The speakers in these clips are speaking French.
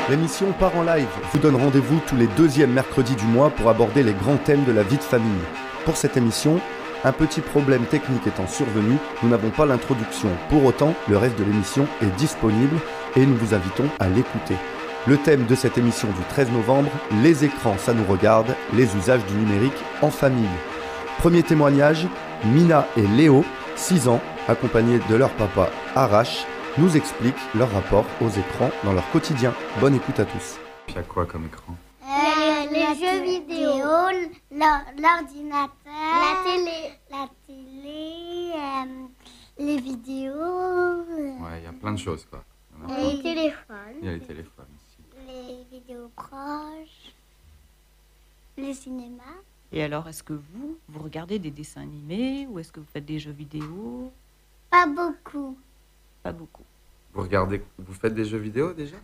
L'émission Part en live vous donne rendez-vous tous les deuxièmes mercredis du mois pour aborder les grands thèmes de la vie de famille. Pour cette émission, un petit problème technique étant survenu, nous n'avons pas l'introduction. Pour autant, le reste de l'émission est disponible et nous vous invitons à l'écouter. Le thème de cette émission du 13 novembre, les écrans, ça nous regarde, les usages du numérique en famille. Premier témoignage, Mina et Léo, 6 ans, accompagnés de leur papa Arash, nous expliquent leur rapport aux écrans dans leur quotidien. Bonne écoute à tous. Il y a quoi comme écran? Les jeux vidéo, l'ordinateur, la télé, les vidéos. Ouais, il y a plein de choses quoi. Les téléphones. Il y a les téléphones aussi. Les vidéos proches. Le cinéma. Et alors, est-ce que vous regardez des dessins animés ou est-ce que vous faites des jeux vidéo? Pas beaucoup. Pas beaucoup. Vous faites des jeux vidéo déjà?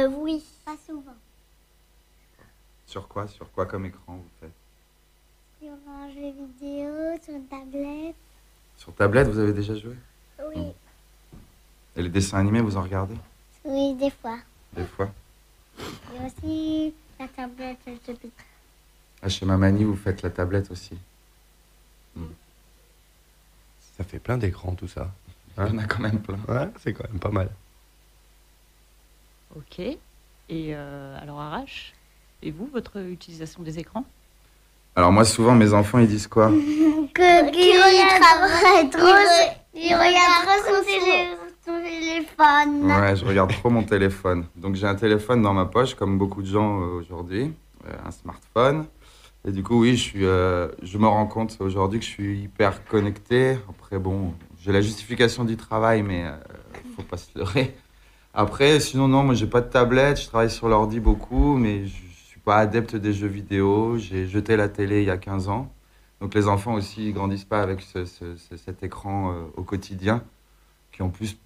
Oui, pas souvent. Sur quoi comme écran vous faites? Sur un jeu vidéo, sur une tablette. Sur tablette, vous avez déjà joué? Oui. Et les dessins animés, vous en regardez? Oui, des fois. Des fois. Et aussi la tablette, le jeu vidéo. Ah, chez Mamani, vous faites la tablette aussi. Ça fait plein d'écrans tout ça. Il y en a quand même plein. Ouais, c'est quand même pas mal. Ok. Et alors, Arash, et vous, votre utilisation des écrans? Alors moi, souvent, mes enfants, ils disent quoi? Il regarde trop son téléphone. Ouais, je regarde trop mon téléphone. Donc j'ai un téléphone dans ma poche, comme beaucoup de gens aujourd'hui, un smartphone. Et du coup, oui, je me rends compte aujourd'hui que je suis hyper connecté. Après, bon, j'ai la justification du travail, mais faut pas se leurrer. Après, sinon, non, moi, j'ai pas de tablette. Je travaille sur l'ordi beaucoup, mais je suis pas adepte des jeux vidéo. J'ai jeté la télé il y a 15 ans. Donc les enfants aussi, ils grandissent pas avec cet écran au quotidien. Puis en plus,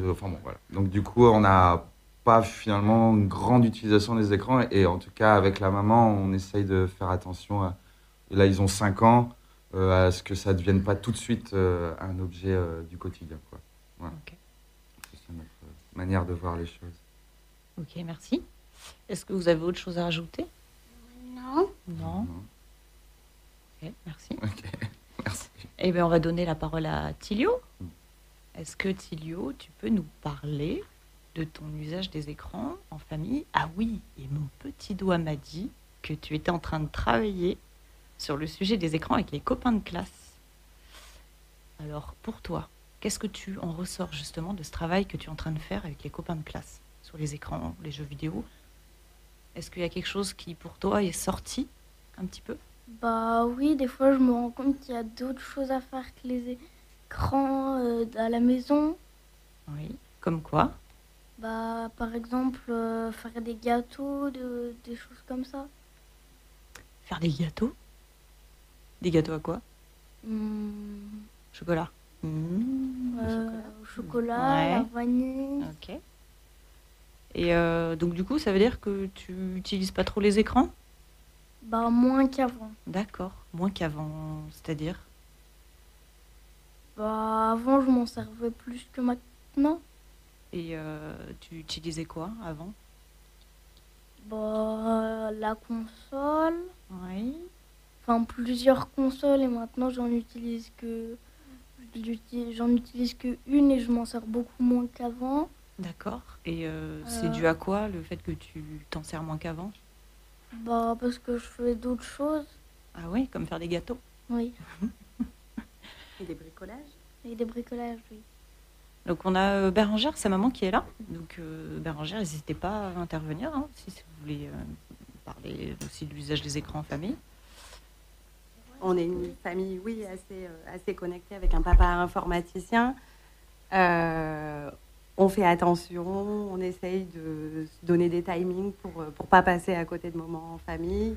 enfin bon, voilà. Donc du coup, on n'a pas finalement une grande utilisation des écrans. Et en tout cas, avec la maman, on essaye de faire attention à... Et là, ils ont 5 ans, à ce que ça ne devienne pas tout de suite un objet du quotidien, quoi. Voilà. Ok. C'est notre manière de voir les choses. Ok, merci. Est-ce que vous avez autre chose à rajouter? Non. Non. Ok, merci. Ok, merci. Eh bien, on va donner la parole à Tilio. Est-ce que, Tilio, tu peux nous parler de ton usage des écrans en famille? Ah oui, et mon petit doigt m'a dit que tu étais en train de travailler sur le sujet des écrans avec les copains de classe. Alors, pour toi, qu'est-ce que tu en ressors justement de ce travail que tu es en train de faire avec les copains de classe sur les écrans, les jeux vidéo? Est-ce qu'il y a quelque chose qui, pour toi, est sorti un petit peu? Bah oui, des fois je me rends compte qu'il y a d'autres choses à faire que les écrans à la maison. Oui. Comme quoi? Bah par exemple faire des gâteaux, des choses comme ça. Faire des gâteaux? Des gâteaux à quoi? Chocolat. Au chocolat, Ouais. la vanille. Ok. Et donc du coup, ça veut dire que tu n'utilises pas trop les écrans? Bah moins qu'avant. D'accord. Moins qu'avant, c'est-à-dire? Bah avant je m'en servais plus que maintenant. Et tu utilisais quoi avant? Bah la console. Oui. Enfin plusieurs consoles et maintenant j'en utilise que une et je m'en sers beaucoup moins qu'avant. D'accord. Et c'est dû à quoi, le fait que tu t'en sers moins qu'avant? Bah parce que je fais d'autres choses. Ah oui, comme faire des gâteaux? Oui. Et des bricolages? Et des bricolages, oui. Donc on a Bérangère, sa maman, qui est là. Donc Bérangère, n'hésitez pas à intervenir hein, si vous voulez parler aussi de l'usage des écrans en famille. On est une famille, oui, assez connectée avec un papa informaticien. On fait attention, on essaye de se donner des timings pour pas passer à côté de moments en famille.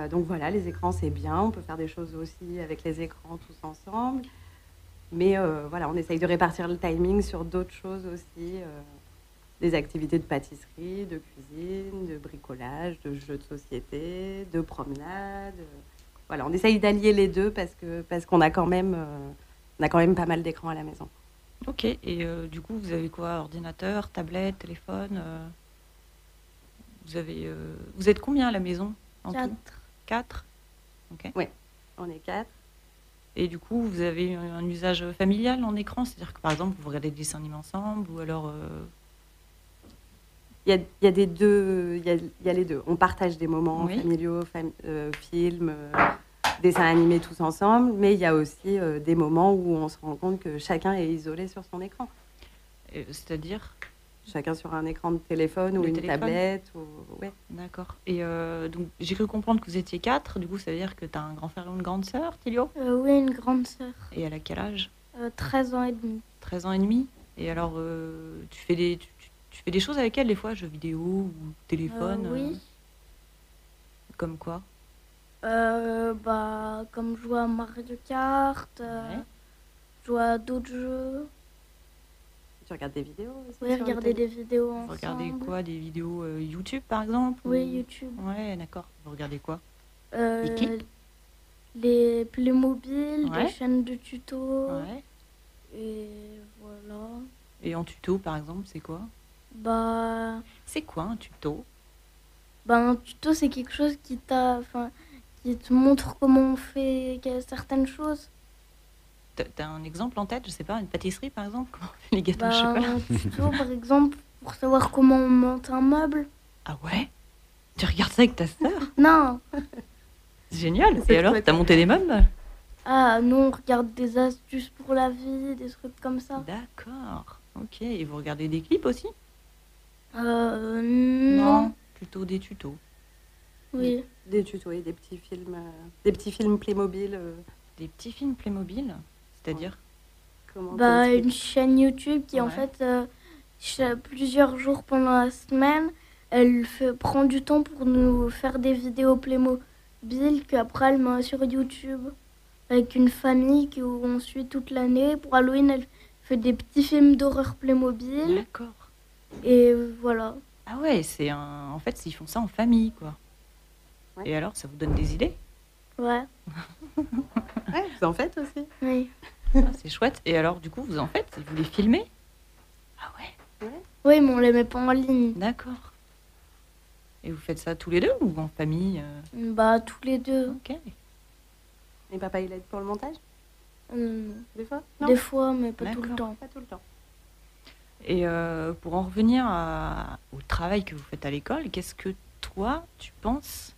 Donc voilà, les écrans, c'est bien. On peut faire des choses aussi avec les écrans tous ensemble. Mais voilà, on essaye de répartir le timing sur d'autres choses aussi. Des activités de pâtisserie, de cuisine, de bricolage, de jeux de société, de promenade. Voilà, on essaye d'allier les deux parce qu'on a quand même pas mal d'écrans à la maison. Ok, et du coup, vous avez quoi? Ordinateur, tablette, téléphone Vous êtes combien à la maison en tout? 4. 4. Ok. On est 4. Et du coup, vous avez un usage familial en écran? C'est-à-dire que par exemple, vous regardez des dessins animés ensemble ou alors... Il y a des deux, il y a les deux. On partage des moments Oui. familiaux, films, dessins animés tous ensemble, mais il y a aussi des moments où on se rend compte que chacun est isolé sur son écran. C'est-à-dire? Chacun sur un écran de téléphone ou Le une téléphone. tablette. Ouais. D'accord. Et donc, j'ai cru comprendre que vous étiez 4. Du coup, ça veut dire que tu as un grand frère ou une grande sœur, Tilio? Oui, une grande sœur. Et elle a quel âge? 13 ans et demi. 13 ans et demi. Et alors, tu fais des choses avec elle, des fois, jeux vidéo ou téléphone? Oui. Comme quoi? Comme jouer à Mario Kart, Ouais. jouer à d'autres jeux. Tu regardes des vidéos aussi Oui, sur le regarder télé- des vidéos Vous ensemble. regardez quoi? Des vidéos YouTube, par exemple? Oui, ou- YouTube. Ouais, d'accord. Vous regardez quoi? Euh, qui les Playmobil, Ouais. des chaînes de tutos. Ouais. Et voilà. Et en tuto, par exemple, c'est quoi? Bah, C'est quoi un tuto? un tuto, c'est quelque chose qui te montre comment on fait certaines choses. T'as un exemple en tête? Je sais pas, une pâtisserie, par exemple? Comment on fait les gâteaux au chocolat? Un tuto, par exemple, pour savoir comment on monte un meuble. Ah ouais? Tu regardes ça avec ta sœur? Non. C'est génial. C'est Et alors, chouette. t'as monté des meubles? Ah, non, on regarde des astuces pour la vie, des trucs comme ça. D'accord. Ok. Et vous regardez des clips aussi? Non. Plutôt des tutos. Oui. Des tutos et des petits films Playmobil. Des petits films Playmobil? C'est-à-dire? Comment Une t'expliques chaîne YouTube qui, en Ouais. fait, plusieurs jours pendant la semaine, prend du temps pour nous faire des vidéos Playmobil qu'après elle met sur YouTube avec une famille qu'on suit toute l'année. Pour Halloween, elle fait des petits films d'horreur Playmobil. D'accord. Et voilà. Ah ouais, en fait, ils font ça en famille, quoi. Ouais. Et alors, ça vous donne des idées? Ouais. Ouais, vous en faites aussi. Oui. Ah, c'est chouette. Et alors, du coup, vous en faites? Vous les filmez? Ah ouais, Oui, mais on les met pas en ligne. d'accord. Et vous faites ça tous les deux ou en famille? Tous les deux. Ok. Et papa, il aide pour le montage, des fois? Non, Des fois, mais pas tout le D'accord. temps. pas tout le temps. Et pour en revenir au travail que vous faites à l'école, qu'est-ce que toi, tu penses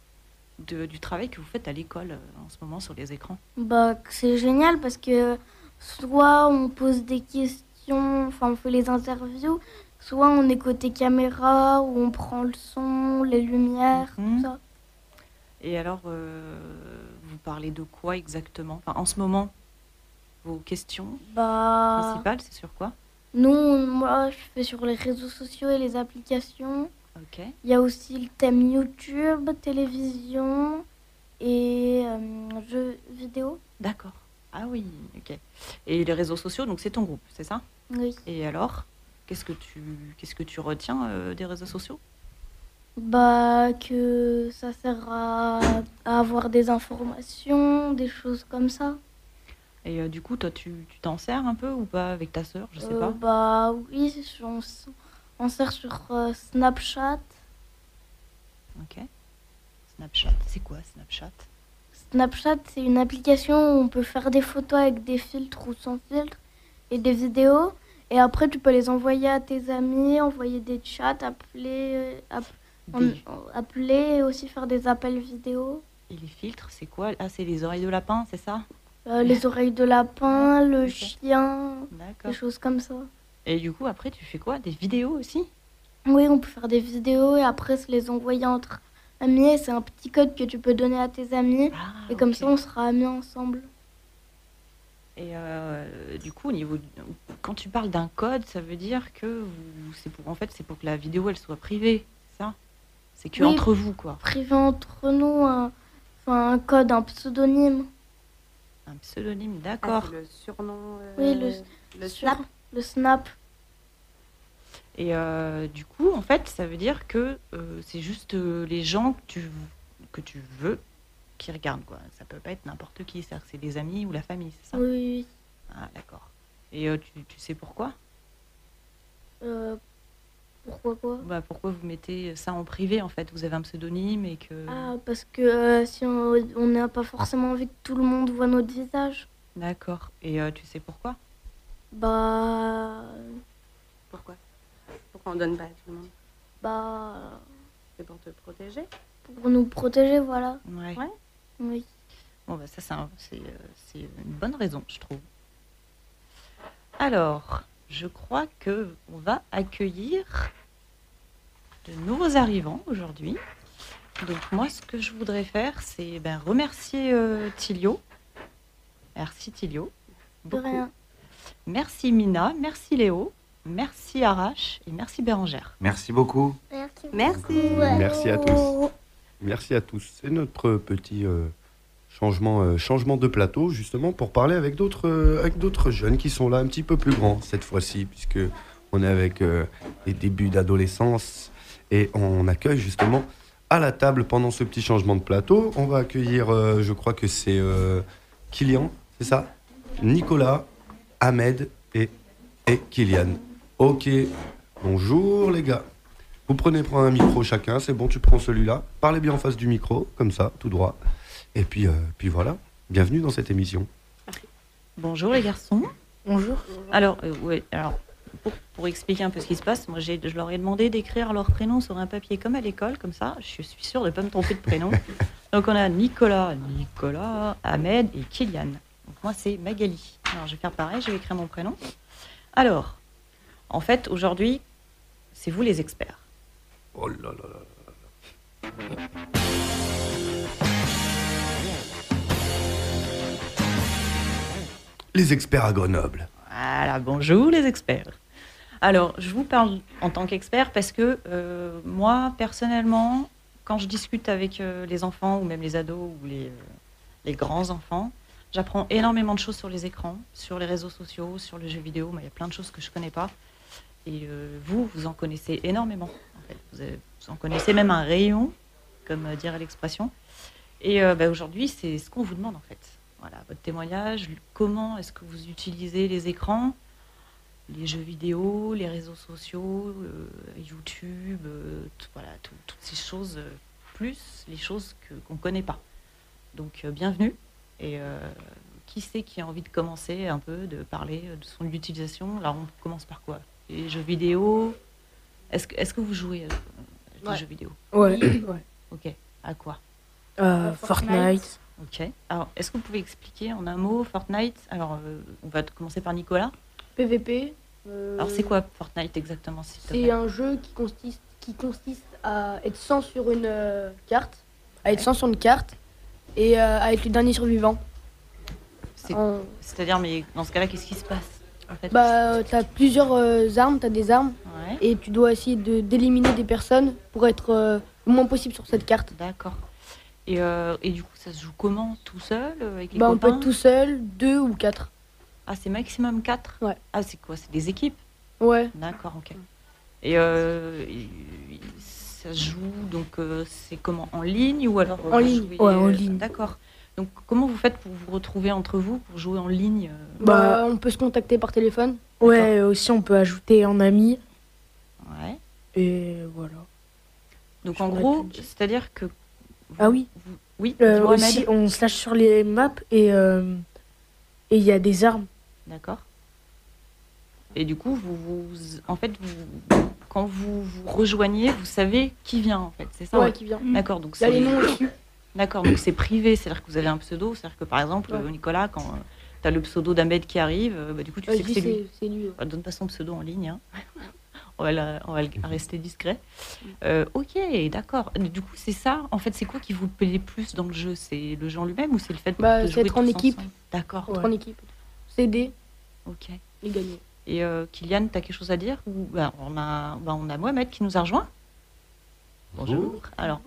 du travail que vous faites à l'école en ce moment sur les écrans? Que c'est génial parce que soit on pose des questions, on fait les interviews, soit on est côté caméra, où on prend le son, les lumières, Mhm. tout ça. Et alors, vous parlez de quoi exactement? Enfin, en ce moment, vos questions principales, c'est sur quoi? Moi, je fais sur les réseaux sociaux et les applications. Ok. Il y a aussi le thème YouTube, télévision et jeux vidéo. D'accord. Ah oui, ok. Et les réseaux sociaux, donc c'est ton groupe, c'est ça? Oui. Et alors, qu'est-ce que tu retiens des réseaux sociaux? Que ça sert à avoir des informations, des choses comme ça. Et du coup, toi, tu t'en sers un peu ou pas avec ta sœur? Je sais pas. Oui, on sert sur Snapchat. Ok. Snapchat. C'est quoi Snapchat? Snapchat, c'est une application où on peut faire des photos avec des filtres ou sans filtre et des vidéos. Et après, tu peux les envoyer à tes amis, envoyer des chats, appeler et aussi faire des appels vidéo. Et les filtres, c'est quoi? Ah, c'est les oreilles de lapin, c'est ça? Les oreilles de lapin, le Ok. chien, D'accord. des choses comme ça. Et du coup, après, tu fais quoi? Des vidéos aussi? Oui, on peut faire des vidéos et après se les envoyer entre amis. Et c'est un petit code que tu peux donner à tes amis. Ah, Et comme ok. ça, on sera amis ensemble. Et du coup, quand tu parles d'un code, ça veut dire que c'est pour que la vidéo elle soit privée, c'est ça? C'est que Oui. entre vous, quoi. Privé entre nous, un code, un pseudonyme. Un pseudonyme, Ah, d'accord. c'est le surnom. Oui, le sur snap. Le Snap. Et du coup, en fait, ça veut dire que c'est juste les gens que tu veux qui regardent, quoi. Ça peut pas être n'importe qui, c'est-à-dire que c'est des amis ou la famille, c'est ça? Oui. Ah, d'accord. Et tu sais pourquoi? Euh, pour- Pourquoi quoi? Bah, pourquoi vous mettez ça en privé en fait? Vous avez un pseudonyme et que... Ah, parce que si on n'a pas forcément envie que tout le monde voit notre visage. D'accord. Et tu sais pourquoi? Bah... Pourquoi on donne pas à tout le monde? Bah... C'est pour te protéger. Pour nous protéger, voilà. Ouais. Ouais. Oui. Bon, bah, ça, c'est une bonne raison, je trouve. Alors, je crois que on va accueillir de nouveaux arrivants aujourd'hui. Donc, moi, ce que je voudrais faire, c'est remercier Tilio. Merci, Tilio. De Beaucoup. rien. Merci, Mina. Merci, Léo. Merci, Arash. Et merci, Bérangère. Merci beaucoup. Merci. Merci. beaucoup. Merci à tous. Merci à tous. C'est notre petit changement de plateau, justement, pour parler avec d'autres jeunes qui sont là un petit peu plus grands cette fois-ci, puisque on est avec les débuts d'adolescence et on accueille justement à la table pendant ce petit changement de plateau. On va accueillir, je crois que c'est Kylian, c'est ça? Nicolas, Ahmed et Kylian. Ok, bonjour les gars. Vous prenez un micro chacun, c'est bon, tu prends celui-là. Parlez bien en face du micro, comme ça, tout droit. Et puis voilà, bienvenue dans cette émission. Bonjour, les garçons. Bonjour. Alors, pour expliquer un peu ce qui se passe, moi, je leur ai demandé d'écrire leur prénom sur un papier comme à l'école, comme ça, je suis sûre de ne pas me tromper de prénom. Donc, on a Nicolas, Ahmed et Kylian. Donc, moi, c'est Magali. Alors, je vais faire pareil, je vais écrire mon prénom. Alors, en fait, aujourd'hui, c'est vous les experts. Oh là là là là. Les experts à Grenoble. Voilà, bonjour les experts. Alors, je vous parle en tant qu'expert parce que moi, personnellement, quand je discute avec les enfants ou même les ados ou les grands enfants, j'apprends énormément de choses sur les écrans, sur les réseaux sociaux, sur le jeu vidéo. Mais il y a plein de choses que je ne connais pas. Et vous en connaissez énormément. En fait. Vous en connaissez même un rayon, comme dirait l'expression. Et aujourd'hui, c'est ce qu'on vous demande en fait. Voilà, votre témoignage, comment est-ce que vous utilisez les écrans, les jeux vidéo, les réseaux sociaux, YouTube, toutes ces choses, plus les choses qu'on ne connaît pas. Donc, bienvenue. Et qui c'est qui a envie de commencer un peu, de parler de son utilisation? Alors, on commence par quoi? Les jeux vidéo. Est-ce que vous jouez à des jeux vidéo? Ouais. Ok. À quoi? Fortnite. Ok. Alors, est-ce que vous pouvez expliquer en un mot Fortnite? Alors, on va commencer par Nicolas. PVP. Alors, c'est quoi Fortnite exactement, s'il te plaît? C'est un jeu qui consiste à être 100 sur une carte, à être 100 sur une carte et à être le dernier survivant. C'est-à-dire, mais dans ce cas-là, qu'est-ce qui se passe en fait? T'as plusieurs armes, t'as des armes Ouais. et tu dois essayer d'éliminer des personnes pour être le moins possible sur cette carte. D'accord. Et du coup, ça se joue comment? Tout seul avec les On peut copains? être tout seul, 2 ou 4. Ah, c'est maximum 4? Ouais. Ah, c'est quoi? C'est des équipes? Ouais. D'accord, ok. Et ça se joue, donc c'est comment? En ligne ou alors En vous ligne, jouez, ouais, en ligne. D'accord. Donc, comment vous faites pour vous retrouver entre vous, pour jouer en ligne? On peut se contacter par téléphone. Ouais, aussi on peut ajouter en ami. Ouais. Et voilà. Donc, Je en pourrais gros, te dire. c'est-à-dire que... Ah oui. Oui, dis-moi, Aussi Ahmed. on se lâche sur les maps et il y a des armes. D'accord. Et du coup, en fait, quand vous rejoignez, vous savez qui vient, en fait, c'est ça? Ouais, qui vient. D'accord, donc Il y a les noms dessus. D'accord, donc c'est privé, c'est-à-dire que vous avez un pseudo, c'est-à-dire que par exemple, Ouais. Nicolas, quand tu as le pseudo d'Ahmed qui arrive, du coup, tu sais Je que dis c'est lui. c'est lui. Donne pas son pseudo en ligne, hein. on va rester discret. Ok, d'accord. Du coup, c'est ça, en fait, c'est quoi qui vous plaît plus dans le jeu? C'est le jeu en lui-même ou c'est le fait de C'est jouer être en tous équipe. ensemble? D'accord, Être en équipe. S'aider ok. et gagner. Et Kylian, tu as quelque chose à dire? Ou, on a Mohamed qui nous a rejoint. Bonjour. Alors,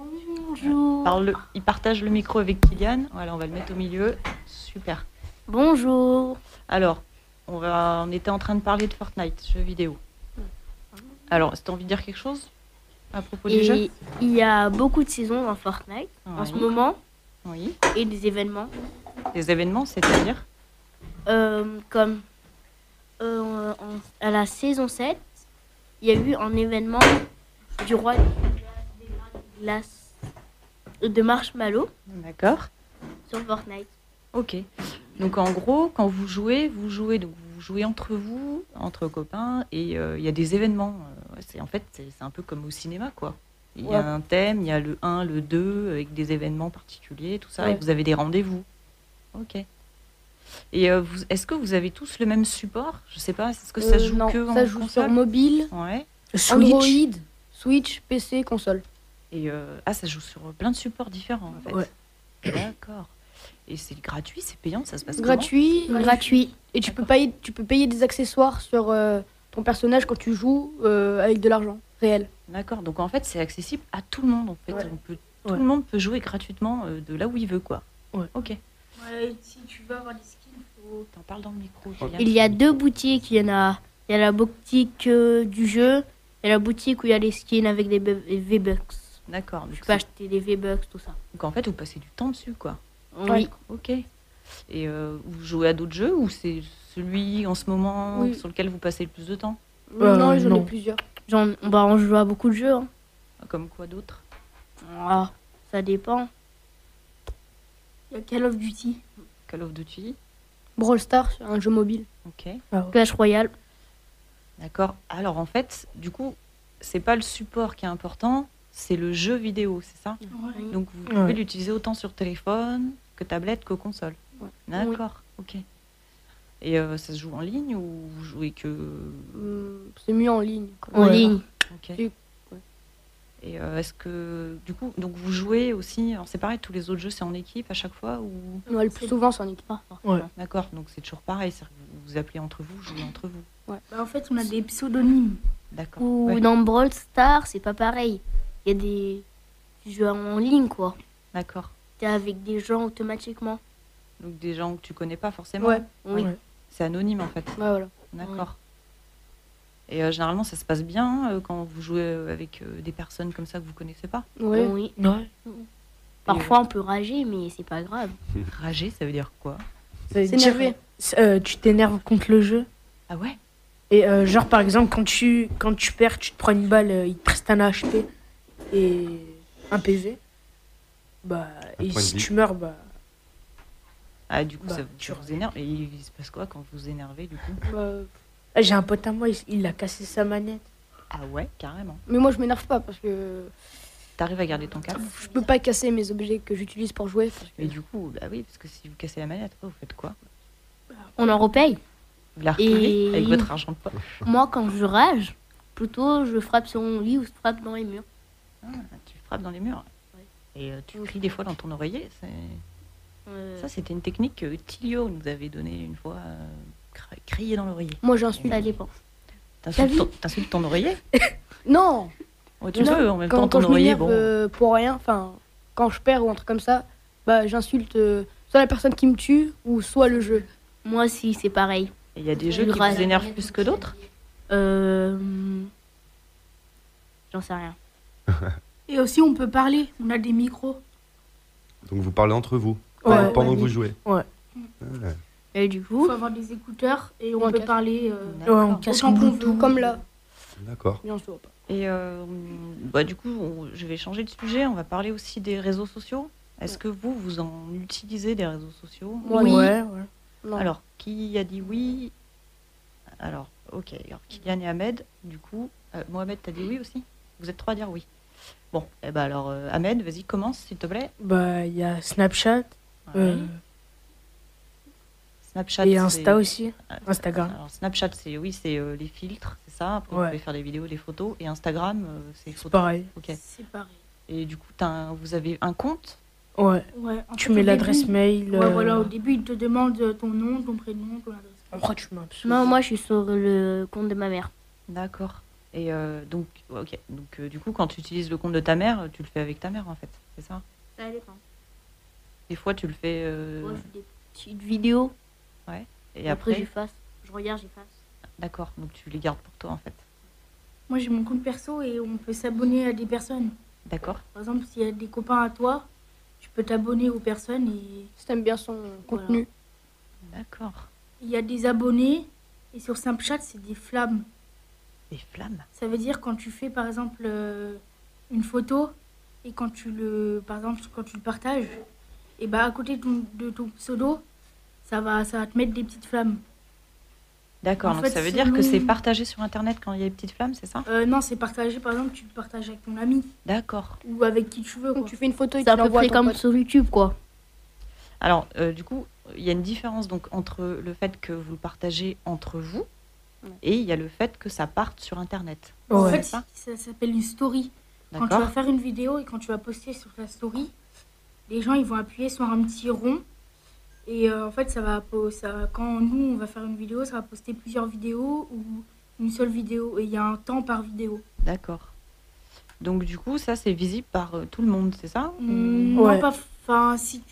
Bonjour. il partage le micro avec Kylian. Voilà, on va le mettre au milieu. Super. Bonjour. Alors, on était en train de parler de Fortnite, jeu vidéo. Alors, est-ce que tu as envie de dire quelque chose à propos du jeu? Et il y a beaucoup de saisons dans Fortnite en ce Oui. moment Oui. et des événements Des événements, c'est-à-dire? comme à la saison 7, il y a eu un événement du roi des glaces de Marshmallow D'accord. sur Fortnite. Ok. Donc en gros, quand vous jouez donc vous jouez entre vous, entre copains, et il y a des événements. C'est un peu comme au cinéma, quoi. Il y a un thème, il y a le 1, le 2, avec des événements particuliers, tout ça, et vous avez des rendez-vous. Ok. Et est-ce que vous avez tous le même support? Je sais pas, est-ce que ça se joue non, que ça en joue console? sur mobile, Ouais. Android, Switch, PC, console. Et ça se joue sur plein de supports différents, en fait. Ouais. D'accord. Et c'est gratuit, c'est payant, ça se passe Gratuit. Et tu peux payer des accessoires sur ton personnage quand tu joues avec de l'argent réel. comment? D'accord. Donc en fait, c'est accessible à tout le monde. En fait, Ouais. tout le monde peut jouer gratuitement de là où il veut, quoi. Ouais. Ok. Ouais, si tu veux avoir des skins, faut. T'en parles dans le micro. Il y a 2 boutiques. Il y a la boutique du jeu et la boutique où il y a les skins avec des V-Bucks. D'accord. Tu peux acheter des V-Bucks, tout ça. Donc en fait, vous passez du temps dessus, quoi. Oui. Ok. Et vous jouez à d'autres jeux ou c'est celui en ce moment sur lequel vous passez le plus de temps? Non, j'en ai plusieurs. On joue à beaucoup de jeux. Hein. Comme quoi d'autres? Ah, ça dépend. Il y a Call of Duty. Call of Duty. Brawl Stars, un jeu mobile. Ok. Clash Royale. D'accord. Alors en fait, du coup, c'est pas le support qui est important, c'est le jeu vidéo, c'est ça? Ouais. Donc vous pouvez l'utiliser autant sur téléphone que tablette que console. Ouais. D'accord. Ok. Et ça se joue en ligne ou vous jouez que C'est mieux en ligne. En ligne. Ok. Et- Et est-ce que du coup, donc vous jouez aussi, alors c'est pareil, tous les autres jeux c'est en équipe à chaque fois ou? Ouais, le plus souvent, c'est en équipe. Ouais. D'accord. Donc c'est toujours pareil, c'est-à-dire que vous vous appelez entre vous, jouez entre vous. Bah, en fait, on a des pseudonymes. D'accord. Ou Ouais. dans Brawl Stars, c'est pas pareil. Il y a des jeux en ligne, quoi. D'accord. T'es avec des gens automatiquement. Donc des gens que tu connais pas forcément. Ouais. Oui. Ouais. C'est anonyme en fait. Ouais, voilà. D'accord. Et généralement, ça se passe bien quand vous jouez avec des personnes comme ça que vous connaissez pas. Ouais. Oui. Ouais. Parfois, on peut rager, mais c'est pas grave. Rager, ça veut dire quoi? Ça veut S'énerver. dire, tu t'énerves contre le jeu. Ah ouais? Et genre, par exemple, quand tu perds, tu te prends une balle, il te reste un HP et un PV. Bah, Un et point de si vie. tu meurs, bah. Ah, du coup, Bah, ça vous énerve. Et il se passe quoi quand vous vous énervez, du coup? Ah, j'ai un pote à moi, il a cassé sa manette. Ah ouais, carrément. Mais moi, je m'énerve pas parce que T'arrives à garder ton cap? je peux pas casser mes objets que j'utilise pour jouer. Parce que... Mais du coup, bah oui, parce que si vous cassez la manette, après, vous faites quoi? On en repaye. Vous la repayez Et- avec votre argent de poche? Moi, quand je rage, plutôt, je frappe sur mon lit ou je frappe dans les murs. Ah, tu frappes dans les murs. Et tu cries des fois dans ton oreiller. Ça, c'était une technique que Tilio nous avait donnée une fois. Crier dans l'oreiller. Moi, j'insulte. Ça dépend. T'insultes ton oreiller? Non. Ouais, tu Non, peux, en même temps, quand ton je oreiller, m'énerve bon. pour rien, enfin, quand je perds ou un truc comme ça, bah, j'insulte soit la personne qui me tue ou soit le jeu. Moi aussi, c'est pareil. Et il y a des jeux qui rage. vous énervent plus que d'autres? J'en sais rien. Et aussi, on peut parler. On a des micros. Donc vous parlez entre vous Ouais. pendant que vous jouez. Ouais. Ah. Et du Il coup, faut avoir des écouteurs et Ou on un peut casque. parler. Ouais, on casse autant mon qu'on bouton. veut. Comme là. D'accord. Bien sûr. Et bah, du coup, je vais changer de sujet. On va parler aussi des réseaux sociaux. Est-ce que vous en utilisez des réseaux sociaux? Oui. Ouais. Non. Alors, qui a dit oui? Alors, ok. Alors, Kylian et Ahmed, du coup. Mohamed, t'as dit oui aussi? Vous êtes trois à dire oui. Bon, et ben alors, Ahmed, vas-y, commence, s'il te plaît. Bah, il y a Snapchat Ouais. Snapchat. et c'est- Insta aussi. Ah, Instagram. Alors, Snapchat, c'est les filtres, c'est ça. Après, vous Ouais. pouvez faire des vidéos, des photos. Et Instagram, c'est les C'est photos. pareil. Ok. C'est pareil. Et du coup, vous avez un compte? Ouais. Ouais, en Tu fait, mets au l'adresse début- mail. Ouais, voilà, au début, ils te demandent ton nom, ton prénom, ton adresse. Après, tu mets un pseudo. non, moi, je suis sur le compte de ma mère. D'accord. Et donc, ok. Donc, du coup, quand tu utilises le compte de ta mère, tu le fais avec ta mère, en fait. C'est ça? Ça dépend. Des fois, tu le fais. Moi, je fais des petites vidéos. Et Après, après, j'efface. Je regarde, j'efface. d'accord. Donc, tu les gardes pour toi, en fait. Moi, j'ai mon compte perso et on peut s'abonner à des personnes. D'accord. Par exemple, s'il y a des copains à toi, tu peux t'abonner aux personnes et Si t'aimes bien son contenu. D'accord. il y a des abonnés. Et sur Snapchat, c'est des flammes. Des flammes. Ça veut dire quand tu fais par exemple une photo et quand par exemple quand tu le partages, et bah à côté de ton pseudo, ça va te mettre des petites flammes. D'accord, En donc fait, ça veut dire que selon- c'est partagé sur Internet quand il y a des petites flammes, c'est ça? Non, c'est partagé, par exemple, tu le partages avec ton ami D'accord. ou avec qui tu veux. Donc Quoi. tu fais une photo et C'est tu à peu l'envoies à près ton comme pote. sur YouTube, quoi. Alors, du coup, il y a une différence donc entre le fait que vous le partagez entre vous et il y a le fait que ça parte sur Internet. En Ouais. fait, ça s'appelle une story. Quand tu D'accord. vas faire une vidéo et quand tu vas poster sur ta story, les gens ils vont appuyer sur un petit rond. Et en fait, quand nous on va faire une vidéo, ça va poster plusieurs vidéos ou une seule vidéo. Et il y a un temps par vidéo. D'accord. Donc, du coup, ça, c'est visible par tout le monde, c'est ça? Ouais. Non, pas. Enfin, si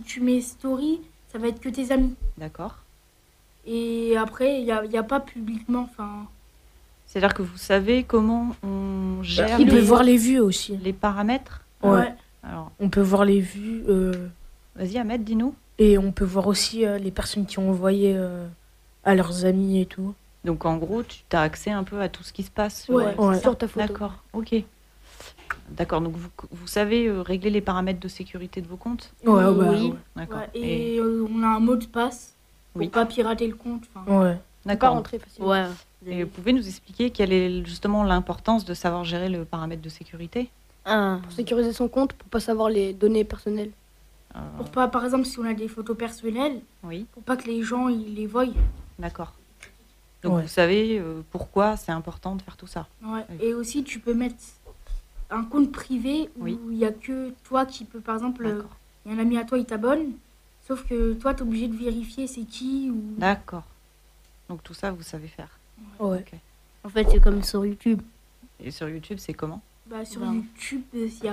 tu mets story, ça va être que tes amis. D'accord. Et après, il y a pas publiquement. Enfin, C'est-à-dire que vous savez comment on gère On peut les, voir les vues aussi. les paramètres? Ouais. Alors, On peut voir les vues vas-y, Ahmed, dis-nous. et on peut voir aussi les personnes qui ont envoyé à leurs amis et tout. Donc, en gros, tu as accès un peu à tout ce qui se passe sur, Ouais, ouais. Sur ta photo. D'accord, ok. D'accord, donc vous savez régler les paramètres de sécurité de vos comptes? Ouais, bah, Oui. ouais. D'accord. ouais, et on a un mot de passe pour Oui. pas pirater le compte. Enfin, Ouais. Pas D'accord. rentrer facilement. Ouais. Et vous pouvez nous expliquer quelle est justement l'importance de savoir gérer le paramètre de sécurité? Ah. Pour sécuriser son compte, pour pas savoir les données personnelles. pour pas, par exemple, si on a des photos personnelles, Oui, pour pas que les gens ils les voient. d'accord. Donc Ouais. vous savez pourquoi c'est important de faire tout ça? Ouais. Oui. Et aussi, tu peux mettre un compte privé où Oui. il y a que toi qui peux, par exemple, D'accord. il y a un ami à toi, il t'abonne, sauf que toi, tu es obligé de vérifier c'est qui ou. D'accord. Donc tout ça, vous savez faire. Ouais. Ok. En fait, c'est comme sur YouTube. Et sur YouTube, c'est comment? Bah, sur Ben. YouTube, tu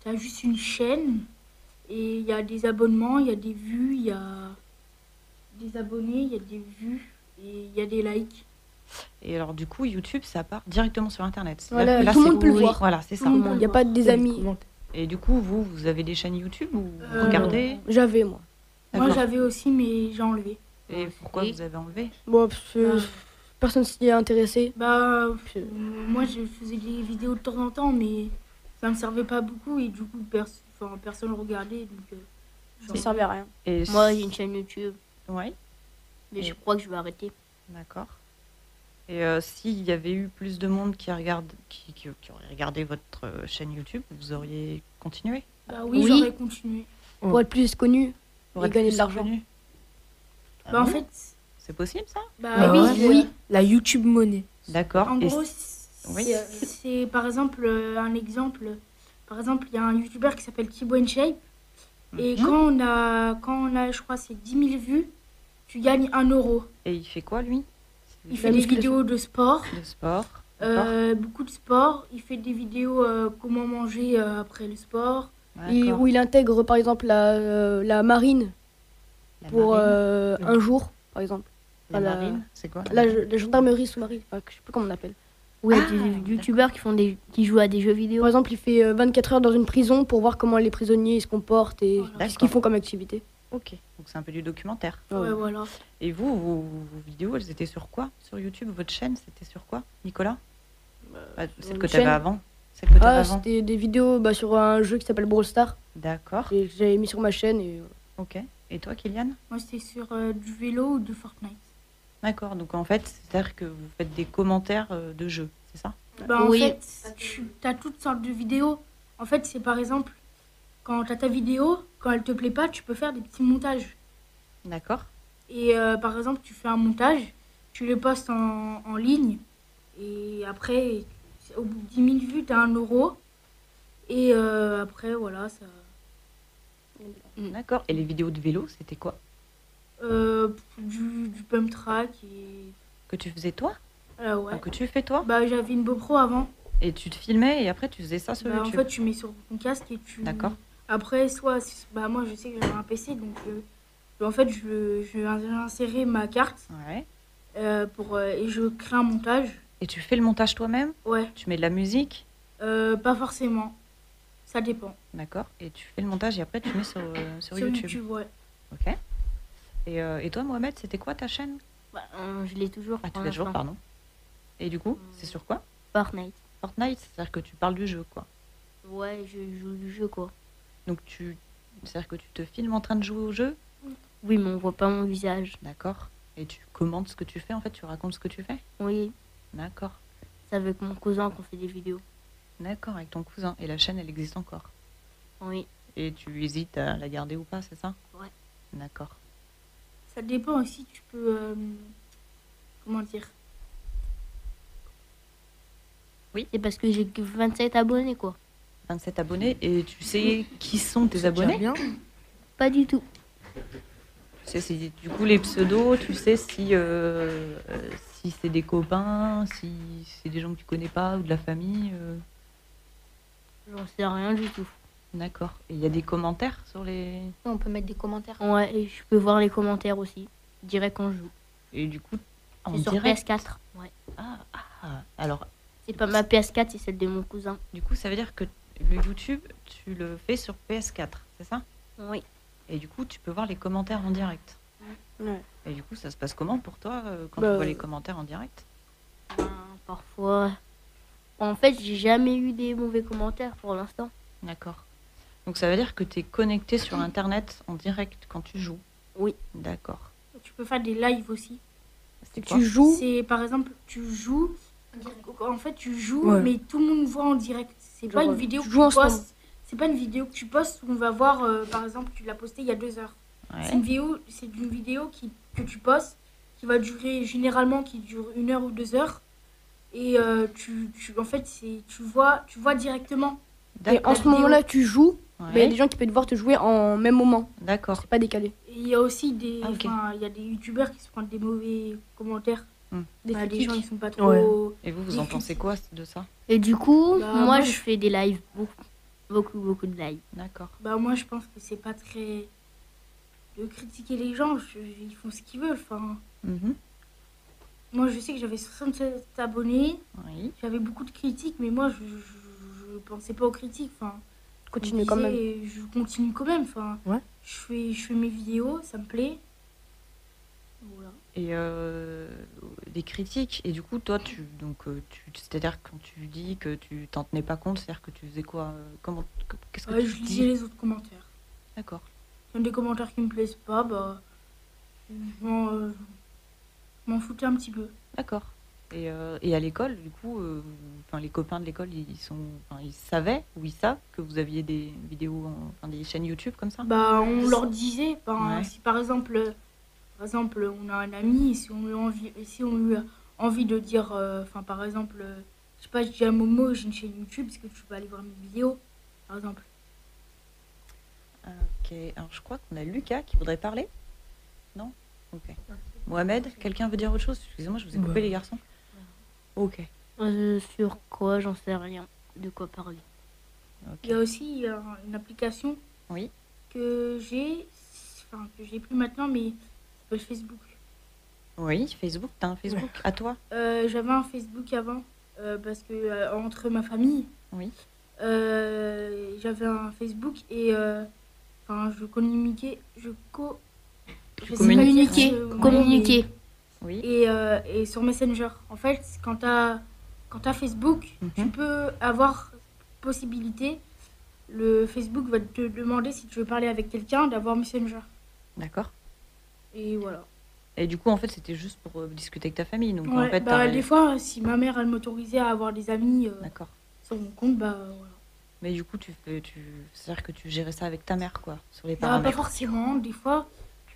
as juste une chaîne et il y a des abonnements, il y a des vues, il y a des abonnés, il y a des vues et il y a des likes. Et alors du coup, YouTube, ça part directement sur Internet. Voilà, C'est-à-dire que tout le c'est- monde peut le oui, voir. Voilà, c'est Tout ça. le monde Il n'y a pas des amis. Et du coup, vous avez des chaînes YouTube ou vous Euh, regardez? J'avais, moi. Moi, D'accord. j'avais aussi, mais j'ai enlevé. Et pourquoi Oui. vous avez enlevé? Bon, parce que Ah. personne s'y est intéressé. Bah, moi, je faisais des vidéos de temps en temps, mais ça me servait pas beaucoup et du coup, personne ne regardait. Donc, Ça ne servait à rien. Et Moi, j'ai une chaîne YouTube, Ouais, mais Et- je crois que je vais arrêter. d'accord. Et s'il y avait eu plus de monde qui aurait regardé votre chaîne YouTube, vous auriez continué bah oui, Oui. j'aurais continué. Pour être plus connu pour et être gagner plus de l'argent. connu? Ah Bah, en bon fait, C'est possible ça? bah, Ah oui, ouais. Oui. La YouTube monnaie. D'accord. En Et gros, oui. c'est par exemple un exemple. Par exemple, il y a un youtubeur qui s'appelle Thibaut InShape. Et Mhm. quand on a, je crois, c'est 10 000 vues, tu gagnes 1 euro. Et il fait quoi lui? Il fait des musculation. vidéos de sport, De sport. D'accord. beaucoup de sport. Il fait des vidéos comment manger après le sport. D'accord. Où il intègre, par exemple, la marine La pour marine. un jour, par exemple. La la- marine, c'est quoi? La gendarmerie sous-marine, enfin, je sais plus comment on appelle. Oui, il y a Ah, des youtubeurs qui jouent à des jeux vidéo. Par exemple, il fait 24 heures dans une prison pour voir comment les prisonniers ils se comportent et Voilà. ce qu'ils font comme activité. Ok. Donc c'est un peu du documentaire. Ah ouais. Ouais, voilà. Et vous, vos vidéos, elles étaient sur quoi? Sur YouTube, votre chaîne, c'était sur quoi, Nicolas? Celle une que tu avais chaîne. avant. Celle que tu avais Ah, avant. c'était des vidéos sur un jeu qui s'appelle Brawl Stars. D'accord. Et que j'avais mis sur ma chaîne et Ok. Et toi, Kylian? Moi, c'était sur du vélo ou de Fortnite. D'accord. Donc en fait, c'est-à-dire que vous faites des commentaires de jeux, c'est ça? Bah, en Oui. fait, tu as toutes sortes de vidéos. En fait, c'est par exemple, quand tu as ta vidéo, quand elle te plaît pas, tu peux faire des petits montages. D'accord. Et par exemple, tu fais un montage, tu le postes en ligne, et après, au bout de 10 000 vues, tu as 1 euro. Et après, voilà, ça. D'accord. Et les vidéos de vélo, c'était quoi? Du pump track et. Que tu faisais toi? Ouais. Que tu fais toi? Bah, j'avais une GoPro avant. Et tu te filmais et après tu faisais ça sur Bah, en YouTube? fait, tu mets sur ton casque et tu. D'accord. Après, bah, moi, je sais que j'avais un PC, donc en fait, je vais insérer ma carte Ouais. et je crée un montage. Et tu fais le montage toi-même? Ouais, Tu mets de la musique? pas forcément. Ça dépend. D'accord. Et tu fais le montage et après tu mets sur YouTube. Ouais. Ok. Et toi, Mohamed, c'était quoi ta chaîne? Bah, je l'ai toujours. Ah, tu pour l'as toujours, l'instant. pardon. Et du coup, c'est sur quoi? Fortnite. Fortnite, c'est-à-dire que tu parles du jeu, quoi. Ouais, je joue du jeu, quoi. Donc, c'est-à-dire que tu te filmes en train de jouer au jeu? Oui, mais on voit pas mon visage. D'accord. Et tu commentes ce que tu fais, en fait? Tu racontes ce que tu fais? Oui, D'accord. c'est avec mon cousin qu'on fait des vidéos. D'accord, avec ton cousin. Et la chaîne, elle existe encore? Oui. Et tu hésites à la garder ou pas, c'est ça? Ouais. D'accord. Ça dépend aussi, tu peux... comment dire? C'est parce que j'ai que 27 abonnés, quoi. 27 abonnés. Et tu sais qui sont tes abonnés? Bien. Pas du tout. Tu sais, du coup, les pseudos, tu sais si c'est des copains, si c'est des gens que tu connais pas ou de la famille. J'en sais rien du tout. D'accord. Et il y a des commentaires sur les... On peut mettre des commentaires. Ouais, et je peux voir les commentaires aussi. Direct quand je joue. Et du coup, en C'est sur direct... PS4. Ouais. Alors, C'est pas ma PS4, c'est celle de mon cousin. du coup, ça veut dire que le YouTube, tu le fais sur PS4, c'est ça? Oui. Et du coup, tu peux voir les commentaires en direct. Ouais. Et du coup, ça se passe comment pour toi quand Bah, tu vois les commentaires en direct? Parfois. En fait, j'ai jamais eu des mauvais commentaires pour l'instant. D'accord. Donc ça veut dire que tu es connecté sur Internet en direct quand tu joues? Oui. D'accord. Tu peux faire des lives aussi. C'est quoi? Tu joues. C'est par exemple, tu joues. En fait, tu joues, Ouais. mais tout le monde voit en direct. C'est pas Genre, une vidéo tu que joues tu ensemble. postes. C'est pas une vidéo que tu postes où on va voir, par exemple, tu l'as posté il y a 2 heures. C'est Ouais. une vidéo que tu postes, qui va durer généralement, qui dure 1 heure ou 2 heures. Et en fait, tu vois directement. Et en D'accord. ce moment-là, tu joues, mais il y a Ouais. des gens qui peuvent voir te jouer en même moment. D'accord. C'est pas décalé. Et il y a aussi des, Ah, ok. il y a des youtubeurs qui se prennent des mauvais commentaires. Des Bah, les critiques. gens, ils sont pas trop. Et vous en pensez quoi de ça? Et du coup, Bah, moi, moi, je fais des lives. Beaucoup de lives. D'accord. Bah, moi, je pense que c'est pas très. De critiquer les gens, ils font ce qu'ils veulent. Enfin, Mhm. moi, je sais que j'avais 67 abonnés, Oui. j'avais beaucoup de critiques, mais moi, je pensais pas aux critiques. Enfin, Continue quand même. Je continue quand même. Enfin, Ouais. je fais mes vidéos, ça me plaît. Voilà. Et des critiques. Et du coup, toi, c'est-à-dire quand tu dis que tu t'en tenais pas compte, c'est-à-dire que tu faisais quoi? Qu'est-ce que Ouais, tu je dis? lisais les autres commentaires. D'accord. S'il y a des commentaires qui me plaisent pas, bah, je m'en foutais un petit peu. D'accord. Et à l'école, du coup, les copains de l'école, ils savaient ou ils savent que vous aviez des vidéos, des chaînes YouTube comme ça? Bah, on leur disait, Ouais. si par exemple, on a un ami, et si on lui a envie de dire, par exemple, je sais pas, je dis à Momo, j'ai une chaîne YouTube, est-ce que tu peux aller voir mes vidéos, par exemple. Ok. Alors, je crois qu'on a Lucas qui voudrait parler. Non? Ok. Mohamed, quelqu'un veut dire autre chose? Excusez-moi, je vous ai coupé, Ouais. les garçons. Ok. Sur quoi, j'en sais rien. De quoi parler. Ok. Il y a aussi une application Oui. que j'ai plus maintenant, mais ça s'appelle Facebook. Oui, Facebook. T'as un Facebook à toi? J'avais un Facebook avant, parce que entre ma famille, Oui. j'avais un Facebook et je communiquais, je sais pas communiquais. dire ce mot, Communiquer. Oui. et sur Messenger. En fait, quand t'as Facebook, tu Mhm. peux avoir possibilité. Le Facebook va te demander si tu veux parler avec quelqu'un d'avoir Messenger. D'accord. Et voilà. Et du coup, en fait, c'était juste pour discuter avec ta famille. Donc, en Ouais, fait, bah, des fois, si ma mère elle m'autorisait à avoir des amis D'accord. sur mon compte, bah voilà. Mais du coup, c'est-à-dire que tu gérais ça avec ta mère, quoi, sur les Bah, pas paramètres. forcément. Des fois,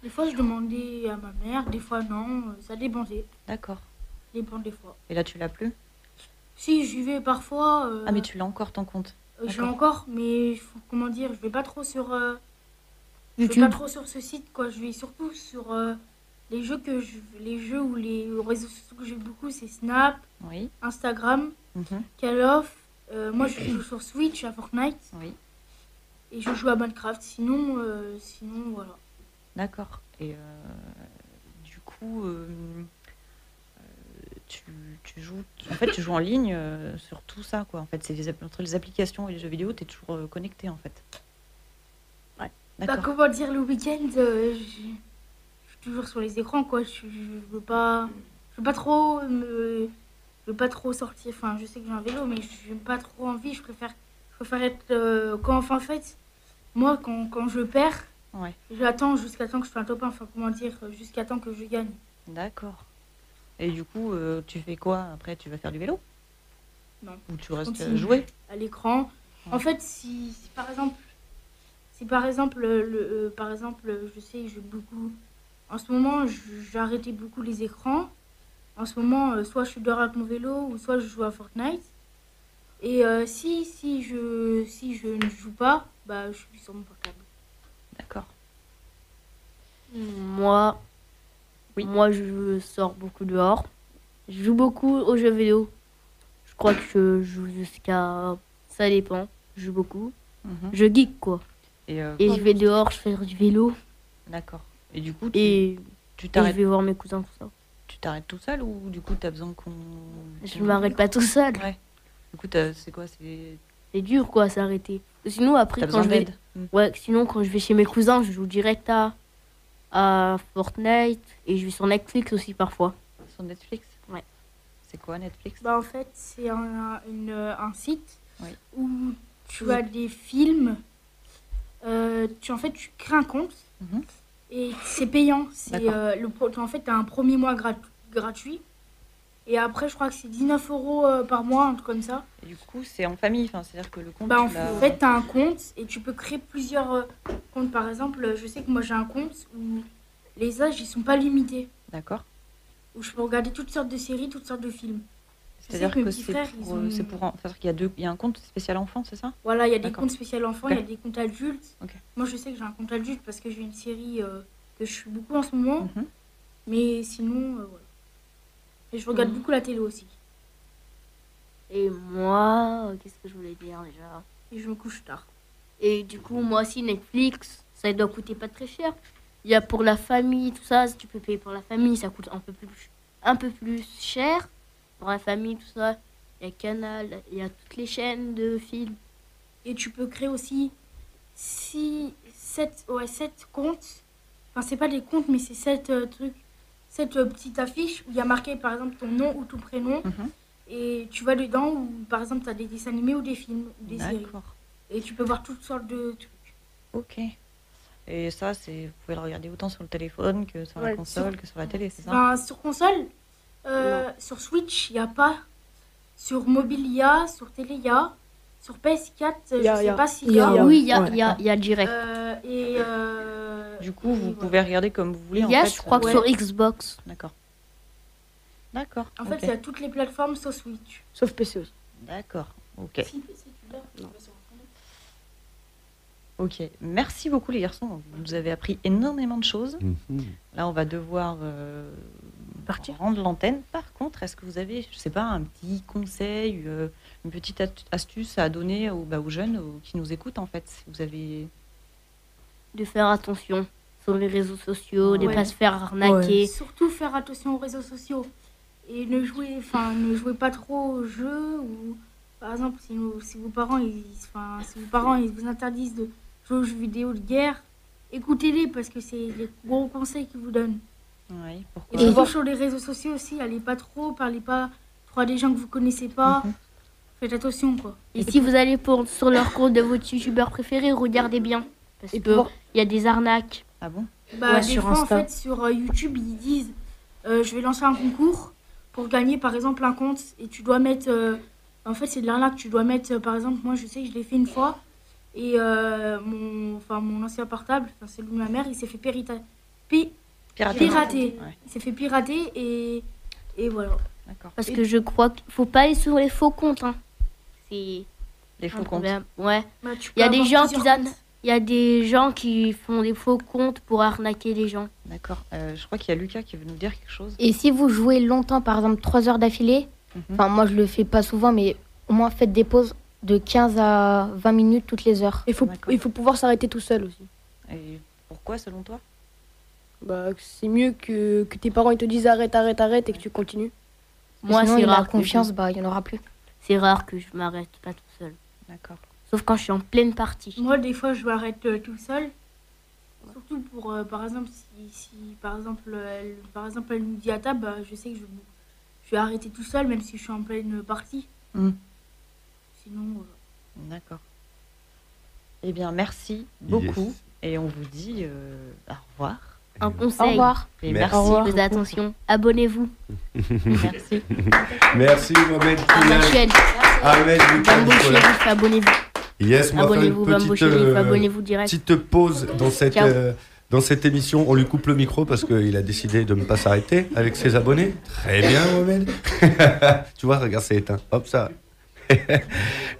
je demandais à ma mère, des fois non. Ça dépendait. D'accord. Ça dépend des fois. Et là, tu l'as plus? Si j'y vais parfois. Ah, mais tu l'as encore ton compte? J'ai d'accord. encore, mais comment dire, je vais pas trop sur. Je vais YouTube. pas trop sur ce site, quoi. Je vais surtout sur les jeux ou les réseaux sociaux que j'ai beaucoup, c'est Snap, Oui. Instagram, Mhm. Call of. Moi, je joue sur Switch à Fortnite Oui. et je joue à Minecraft. Sinon, voilà. D'accord. Et du coup, tu joues. En fait, tu joues en ligne sur tout ça, quoi. En fait, entre les applications et les jeux vidéo, tu es toujours connecté, en fait. Ouais. Bah, D'accord. comment dire, le week-end, je suis toujours sur les écrans, quoi. Je veux pas trop veux pas trop sortir. Enfin, je sais que j'ai un vélo, mais je n'ai pas trop envie. Je préfère être. Quand, enfin, en fait, moi, quand je perds, Ouais, j'attends jusqu'à temps que je fasse un top 1. Enfin, comment dire, jusqu'à temps que je gagne. d'accord. Et du coup, tu fais quoi après? Tu vas faire du vélo? Non. Ou tu restes Continue. jouer? À l'écran. Ouais. En fait, si par exemple, par exemple, je sais que j'ai beaucoup. En ce moment, j'ai arrêté beaucoup les écrans. En ce moment, soit je suis dehors avec mon vélo, ou soit je joue à Fortnite. Et si je ne joue pas, bah, je suis sur mon portable. D'accord. Moi, Oui. moi, je sors beaucoup dehors. Je joue beaucoup aux jeux vidéo. Je crois que je joue jusqu'à... Ça dépend. Je joue beaucoup. Mhm. Je geek, quoi. Et Et je vais dehors, je fais du vélo. d'accord. Et du coup, Et tu je t'arrêtes, vais voir mes cousins, tout ça. tu t'arrêtes tout seul ou du coup, tu as besoin qu'on... Je ne m'arrête pas tout seul. Ouais. Du coup, c'est quoi? C'est dur, quoi, s'arrêter. Sinon, après, T'as quand besoin je vais... d'aide? Ouais, sinon, quand je vais chez mes cousins, je joue direct à Fortnite. Et je vais sur Netflix aussi, parfois. Sur Netflix? Ouais. C'est quoi Netflix? Bah, en fait, c'est un site Oui. où tu as des films. En fait, tu crées un compte Mhm. et c'est payant. D'accord. En fait, tu as un premier mois gratuit. Et après, je crois que c'est 19 € par mois, un truc comme ça. Et du coup, c'est en famille, enfin, c'est-à-dire que le compte, Bah, en tu l'as... fait, tu as un compte et tu peux créer plusieurs comptes. Par exemple, je sais que moi, j'ai un compte où les âges, ils sont pas limités. D'accord. Où je peux regarder toutes sortes de séries, toutes sortes de films. C'est-à-dire que mes que petits c'est frères, pour, ils ont- c'est pour... C'est-à-dire qu'il y a il y a un compte spécial enfant, c'est ça? Voilà, il y a des D'accord. comptes spécial enfants, Ok. il y a des comptes adultes. Ok. Moi, je sais que j'ai un compte adulte parce que j'ai une série que je suis beaucoup en ce moment. Mhm. Mais sinon, voilà. Et je regarde beaucoup la télé aussi. Et moi, qu'est-ce que je voulais dire déjà? Et je me couche tard. Et du coup, moi aussi, Netflix, ça doit coûter pas très cher. Il y a pour la famille, tout ça, si tu peux payer pour la famille, ça coûte un peu plus cher. Pour la famille, tout ça, il y a Canal, il y a toutes les chaînes de films. Et tu peux créer aussi 7 comptes. Enfin, c'est pas des comptes, mais c'est 7 trucs. 7 petites affiches où il y a marqué par exemple ton nom ou ton prénom. Mhm. Et tu vas dedans où par exemple tu as des dessins animés ou des films ou des séries. D'accord. Et tu peux voir toutes sortes de trucs. Ok. Et ça, vous pouvez le regarder autant sur le téléphone que sur la Ouais, console, que sur la télé, c'est ça? Enfin, sur console, sur Switch, il n'y a pas. Sur mobile, il y a. Sur télé, il y a. Sur PS4, je Y a- sais y a- pas s'il y y a- a. Oui, il y a, Ouais, il y a direct. Du coup, vous et pouvez regarder comme vous voulez, Il en y a, fait. je crois que ouais. sur Xbox. D'accord. D'accord. En fait, ok. il y a toutes les plateformes sauf Switch. Sauf PC aussi. D'accord. Ok. Si, PC, tu l'as. Tu vas sur Internet. Ok. Merci beaucoup, les garçons. Vous nous avez appris énormément de choses. Mhm. Là, on va devoir Partir. rendre l'antenne. Par contre, est-ce que vous avez, je sais pas, un petit conseil, une petite astuce à donner aux jeunes qui nous écoutent, en fait? Si vous avez... De faire attention sur les réseaux sociaux, de Ouais. pas se faire arnaquer. Et surtout faire attention aux réseaux sociaux. Et ne jouez pas trop aux jeux. Ou, par exemple, si vos parents ils vous interdisent de jouer aux jeux vidéo de guerre, écoutez-les parce que c'est les gros conseils qu'ils vous donnent. Oui, Et pourquoi? surtout sur les réseaux sociaux aussi, parlez pas trop à des gens que vous connaissez pas. Mhm. Faites attention, quoi. Et si vous allez sur leur compte de votre youtubeur préféré, regardez bien. Parce Et que pouvoir- il y a des arnaques. Ah bon? Bah, Ouais, des sur fois, en Insta. fait, sur YouTube, ils disent je vais lancer un concours pour gagner, par exemple, un compte. Et tu dois mettre... en fait, c'est de l'arnaque. Tu dois mettre, par exemple, moi, je sais que je l'ai fait une fois. Et mon ancien portable, celui de ma mère, il s'est fait pirater. Ouais, Il s'est fait pirater et voilà. d'accord. Parce que je crois qu'il faut pas aller sur les faux comptes. Hein. C'est Les un faux comptes. problème. Ouais. Bah, tu Il y a peux des avoir gens plusieurs qui comptes. Il y a des gens qui font des faux comptes pour arnaquer les gens. D'accord. Je crois qu'il y a Lucas qui veut nous dire quelque chose. Et si vous jouez longtemps, par exemple 3 heures d'affilée, Mhm. enfin moi je le fais pas souvent, mais au moins faites des pauses de 15 à 20 minutes toutes les heures. Il faut pouvoir s'arrêter tout seul aussi. Et pourquoi, selon toi? Bah, c'est mieux que tes parents ils te disent arrête, arrête, arrête et que tu continues. Moi, Moi, sinon, c'est il a rare. confiance, bah il y en aura plus. C'est rare que je m'arrête pas tout seul. D'accord. Sauf quand je suis en pleine partie. Moi, des fois, je m'arrête tout seul. Surtout pour, par exemple, si par exemple, elle nous dit à table, bah, je sais que je vais arrêter tout seul, même si je suis en pleine partie. Sinon... D'accord. Eh bien, merci beaucoup. Et on vous dit au revoir. Un conseil. Au revoir. Et Merci. merci. Faites attention. Abonnez-vous. Merci. Merci Mohamed À ma Kounan. chaîne. Ahmed Lucas Bambo Nicolas. Shérif, abonnez-vous. Yes, on va faire Abonnez-vous, une Bambo petite, Shérif, abonnez-vous direct. petite pause Ciao. dans cette émission. On lui coupe le micro parce qu'il a décidé de ne pas s'arrêter avec ses abonnés. Très bien, Mohamed. Tu vois, regarde, c'est éteint. Hop, ça.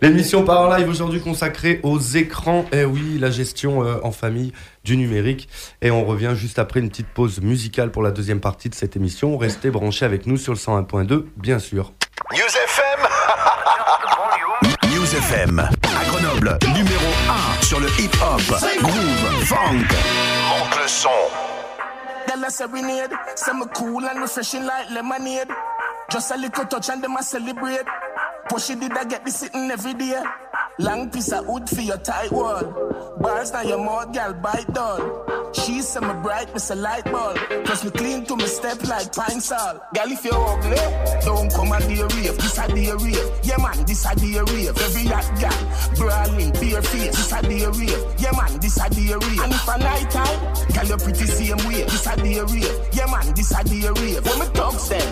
L'émission part en live aujourd'hui consacrée aux écrans. Eh oui, la gestion en famille du numérique. Et on revient juste après une petite pause musicale pour la deuxième partie de cette émission. Restez branchés avec nous sur le 101.2, bien sûr. News FM. News FM. À Grenoble, numéro 1 sur le hip-hop, groove, funk. Monte le son. Girl, I serenade. Say me cool and refreshing like lemonade. Just a little touch and them a celebrate. Push it, did I get this sitting every day? Long piece of wood for your tight wall. Bars now your mouth, girl, bite dull. She say me bright, me say light bulb. Plus me clean to me step like pine salt. Girl, if you're ugly, don't come and the rave. This a the rave. Yeah man, this a the rave. Every hot girl, brawling, bare face. This a the rave. Yeah man, this a the rave. And if a night time, girl, you're pretty same way. This a the rave. Yeah man, this a the rave. When me dogs them,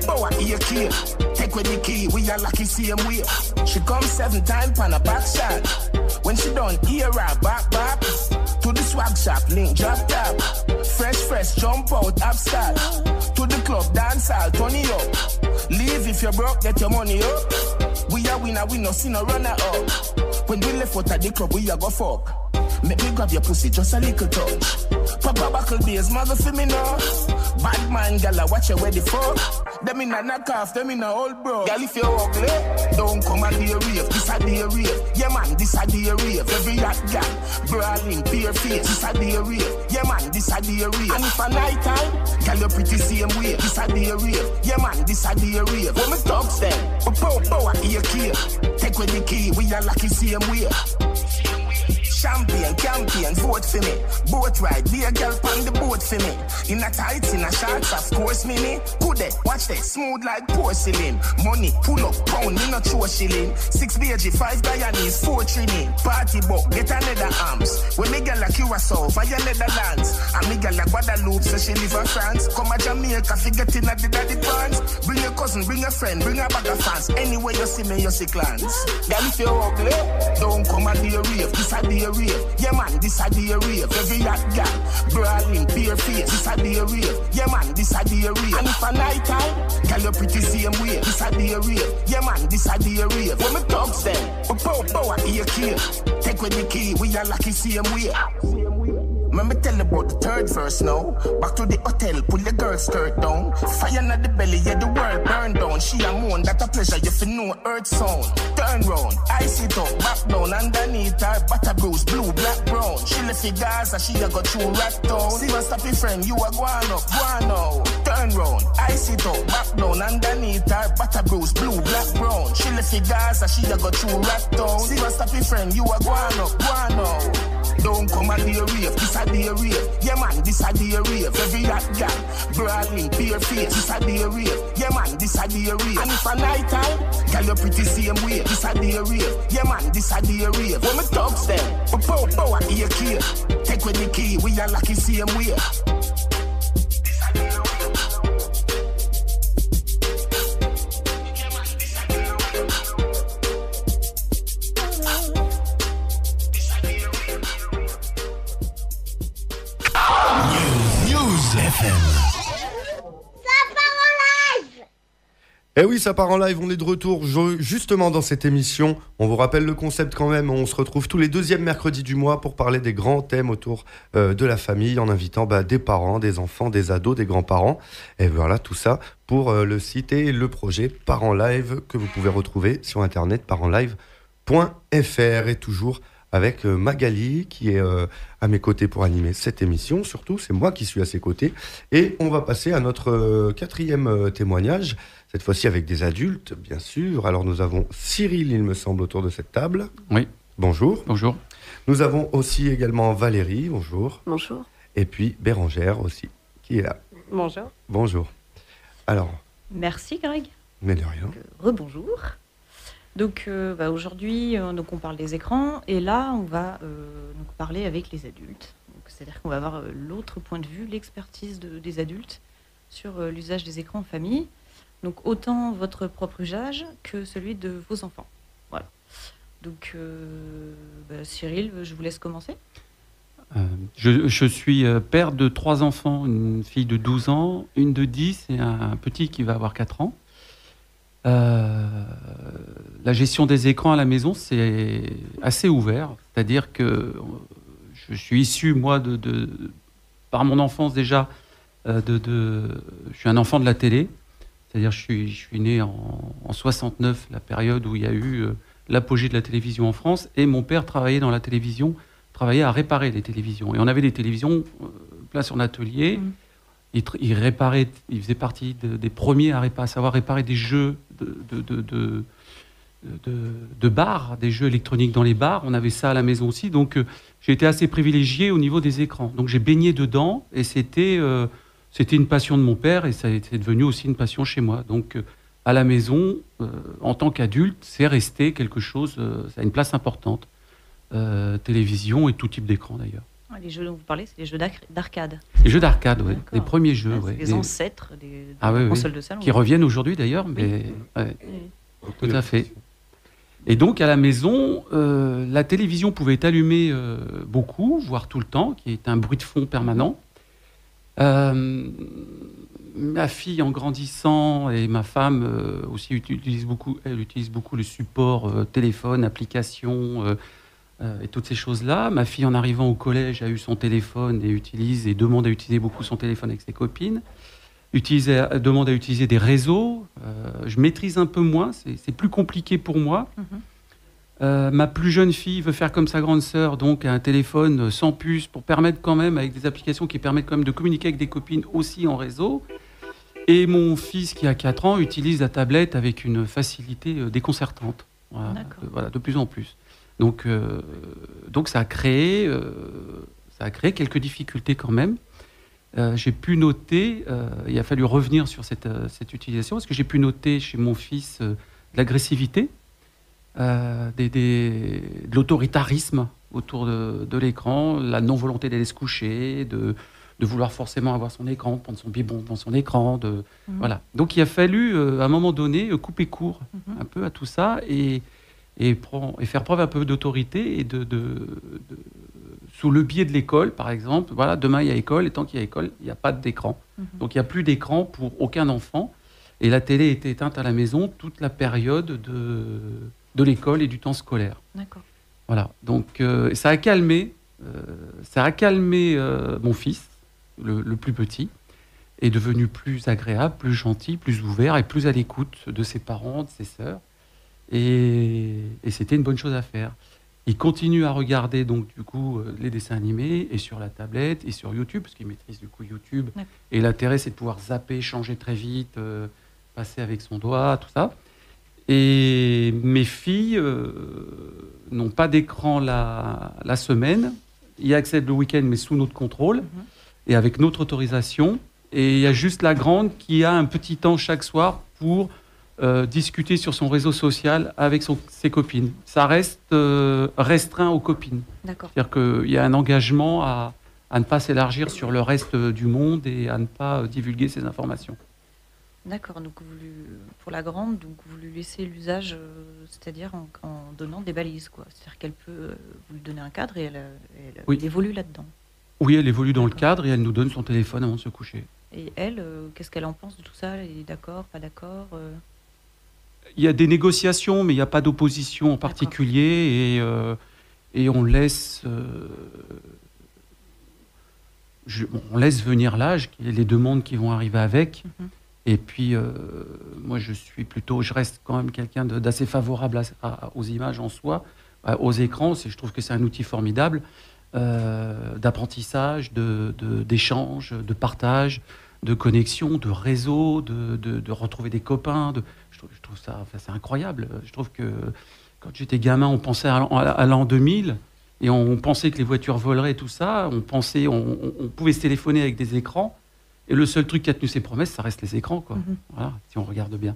power ear key. Take with the key, we are lucky same way. She comes 7 times on a back shot. When she done, ear her back. To the swag shop, link drop top. Fresh, jump out, upstart. To the club, dance all, turn it up. Leave if you're broke, get your money up. We are winner, we no see no runner up. When we left out at the club, we a go fuck. Make me grab your pussy, just a little touch. Papa buckle beers, mother for me now. Bad man, gala, watch you ready for. Them in a knock off, them in a old bro. Girl, if you're ugly, don't come and the rave. This a the rave. Yeah man, this a the rave. Every hot girl, brawling, bare face. This a the rave. Yeah man, this a the rave. And if a night time, girl, you're pretty same way. This a the rave. Yeah man, this a the rave. When me dogs them, power ear key. Take with the key, we are lucky same way. Champion, campaign, vote for me. Boat ride, be a girl on the boat for me. In a tights, in a shorts, of course, me. Could it, watch that, smooth like porcelain. Money, pull up, pound, me not throw shilling. 6 BG, 5 Guyanese, 4 Trini. Party book, get another arms. When me girl like Curacao, via Netherlands. And me girl like Guadeloupe, so she live in France. Come a Jamaica, forget in a the daddy pants. Bring your cousin, bring a friend, bring a bag of fans. Anywhere you see me, you see clans. Girl, if you're ugly, don't come at the rave. This a the rave. Yeah man, this a the rave. Every hot girl, brawling, bare face. This a the rave. Yeah man, this a the rave. And if a night time, girl, you're pretty same way. This a the rave. Yeah man, this a the rave. When me dogs them, power ear key. Take with the key, we are lucky same way. Let me tell about the third verse now. Back to the hotel, pull the girl skirt down. Fire in the belly, yeah, the world burn down. She a moan, that a pleasure, you feel no earth sound. Turn round, I sit up, back down. Underneath her, butter bruise, blue, black, brown. She left the Gaza, she a go through rat town. See my stoppy friend, you a go on up, go on now. Turn round, I sit up, back down. Underneath her, butter bruise, blue, black, brown. She left the Gaza, she a go through rat town. See my stoppy friend, you a go on up, go on now. Don't come and the rave, this a the rave. Yeah man, this a the rave. Every hot girl, brawling, bare face. This a the rave. Yeah man, this a the rave. And if a night time, girl, you're pretty same way. This a the rave. Yeah man, this a the rave. When me dogs them, power ear key. Take with the key, we are lucky same way. Eh oui, ça part en live, on est de retour justement dans cette émission. On vous rappelle le concept quand même, on se retrouve tous les 2e mercredis du mois pour parler des grands thèmes autour de la famille, en invitant des parents, des enfants, des ados, des grands-parents. Et voilà, tout ça pour le site et le projet Parents Live que vous pouvez retrouver sur internet, parentslive.fr. Et toujours avec Magali qui est à mes côtés pour animer cette émission. Surtout, c'est moi qui suis à ses côtés. Et on va passer à notre 4e témoignage, cette fois-ci avec des adultes, bien sûr. Alors nous avons Cyril, il me semble, autour de cette table. Oui. Bonjour. Bonjour. Nous avons aussi également Valérie, bonjour. Bonjour. Et puis Bérangère aussi, qui est là. Bonjour. Bonjour. Alors, Merci Greg. Mais de rien. Rebonjour. Donc aujourd'hui, on parle des écrans et là, on va donc parler avec les adultes. C'est-à-dire qu'on va avoir l'autre point de vue, l'expertise des adultes sur l'usage des écrans en famille. Donc autant votre propre usage que celui de vos enfants. Voilà. Donc Cyril, je vous laisse commencer. Je suis père de 3 enfants, une fille de 12 ans, une de 10 et un petit qui va avoir 4 ans. La gestion des écrans à la maison, c'est assez ouvert. C'est-à-dire que je suis issu, moi, par mon enfance déjà, je suis un enfant de la télé. C'est-à-dire je suis né en 69, la période où il y a eu l'apogée de la télévision en France. Et mon père travaillait dans la télévision, travaillait à réparer les télévisions. Et on avait des télévisions plein son atelier. Il réparait, il faisait partie des premiers à savoir réparer des jeux de bars, des jeux électroniques dans les bars. On avait ça à la maison aussi. Donc j'ai été assez privilégié au niveau des écrans. Donc j'ai baigné dedans et c'était une passion de mon père et c'est devenu aussi une passion chez moi. Donc à la maison, en tant qu'adulte, c'est resté quelque chose, ça a une place importante. Télévision et tout type d'écran d'ailleurs. Les jeux dont vous parlez, c'est les jeux d'arcade. Les jeux d'arcade, oui. Les premiers jeux. C'est les ancêtres des consoles de salon. Qui reviennent aujourd'hui d'ailleurs, mais tout à fait. Et donc à la maison, la télévision pouvait être allumée beaucoup, voire tout le temps, qui est un bruit de fond permanent. Ma fille, en grandissant, et ma femme aussi utilise beaucoup le support téléphone, application et toutes ces choses-là. Ma fille, en arrivant au collège, a eu son téléphone et demande à utiliser beaucoup son téléphone avec ses copines. Demande à utiliser des réseaux. Je maîtrise un peu moins, c'est plus compliqué pour moi. Ma plus jeune fille veut faire comme sa grande sœur, donc un téléphone sans puce pour permettre quand même, avec des applications qui permettent quand même de communiquer avec des copines aussi en réseau. Et mon fils, qui a 4 ans, utilise la tablette avec une facilité déconcertante. Voilà, de plus en plus. Donc ça a créé quelques difficultés quand même. J'ai pu noter, il a fallu revenir sur cette utilisation, parce que j'ai pu noter chez mon fils de l'agressivité, de l'autoritarisme autour de l'écran, la non-volonté d'aller se coucher, de vouloir forcément avoir son écran, prendre son biberon devant son écran. Voilà. Donc il a fallu, à un moment donné, couper court un peu à tout ça et faire preuve un peu d'autorité et sous le biais de l'école, par exemple. Voilà, demain il y a école, et tant qu'il y a école, il n'y a pas d'écran. Donc il n'y a plus d'écran pour aucun enfant. Et la télé était éteinte à la maison toute la période de l'école et du temps scolaire. D'accord. Voilà. Donc ça a calmé mon fils, le plus petit, est devenu plus agréable, plus gentil, plus ouvert et plus à l'écoute de ses parents, de ses sœurs. Et c'était une bonne chose à faire. Il continue à regarder donc du coup les dessins animés et sur la tablette et sur YouTube, parce qu'il maîtrise du coup YouTube. Ouais. Et l'intérêt, c'est de pouvoir zapper, changer très vite, passer avec son doigt, tout ça. Et mes filles n'ont pas d'écran la semaine. Y accèdent le week-end, mais sous notre contrôle et avec notre autorisation. Et il y a juste la grande qui a un petit temps chaque soir pour discuter sur son réseau social avec ses copines. Ça reste restreint aux copines. D'accord. C'est-à-dire qu'il y a un engagement à ne pas s'élargir sur le reste du monde et à ne pas divulguer ces informations. D'accord. Donc pour la grande, donc vous lui laissez l'usage, c'est-à-dire en donnant des balises, quoi. C'est-à-dire qu'elle peut vous lui donner un cadre et elle évolue là-dedans. Oui, elle évolue dans le cadre et elle nous donne son téléphone avant de se coucher. Et elle, qu'est-ce qu'elle en pense de tout ça? Elle est d'accord, pas d'accord? Il y a des négociations, mais il n'y a pas d'opposition en particulier et on laisse, on laisse venir l'âge, les demandes qui vont arriver avec. Et puis, moi, je reste quand même quelqu'un d'assez favorable aux images en soi, aux écrans. Je trouve que c'est un outil formidable d'apprentissage, d'échange, de partage, de connexion, de réseau, de retrouver des copains. Je trouve ça, c'est incroyable. Je trouve que quand j'étais gamin, on pensait à l'an 2000 et on pensait que les voitures voleraient et tout ça. On pouvait se téléphoner avec des écrans. Et le seul truc qui a tenu ses promesses, ça reste les écrans, quoi. Mhm. Voilà, si on regarde bien.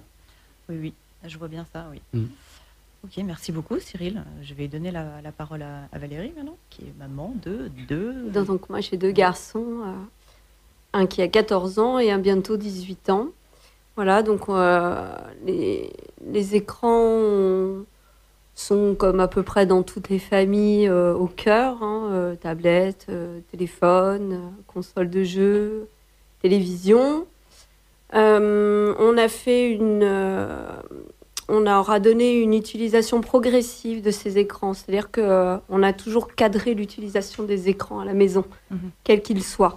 Oui, je vois bien ça, oui. Mm. Ok, merci beaucoup Cyril. Je vais donner la parole à Valérie maintenant, qui est maman de deux... Donc moi j'ai 2 garçons, un qui a 14 ans et un bientôt 18 ans. Voilà, donc les écrans sont comme à peu près dans toutes les familles au cœur, hein, tablette, téléphone, console de jeu, télévision. On aura donné une utilisation progressive de ces écrans, c'est-à-dire qu'on a toujours cadré l'utilisation des écrans à la maison, quels qu'ils soient.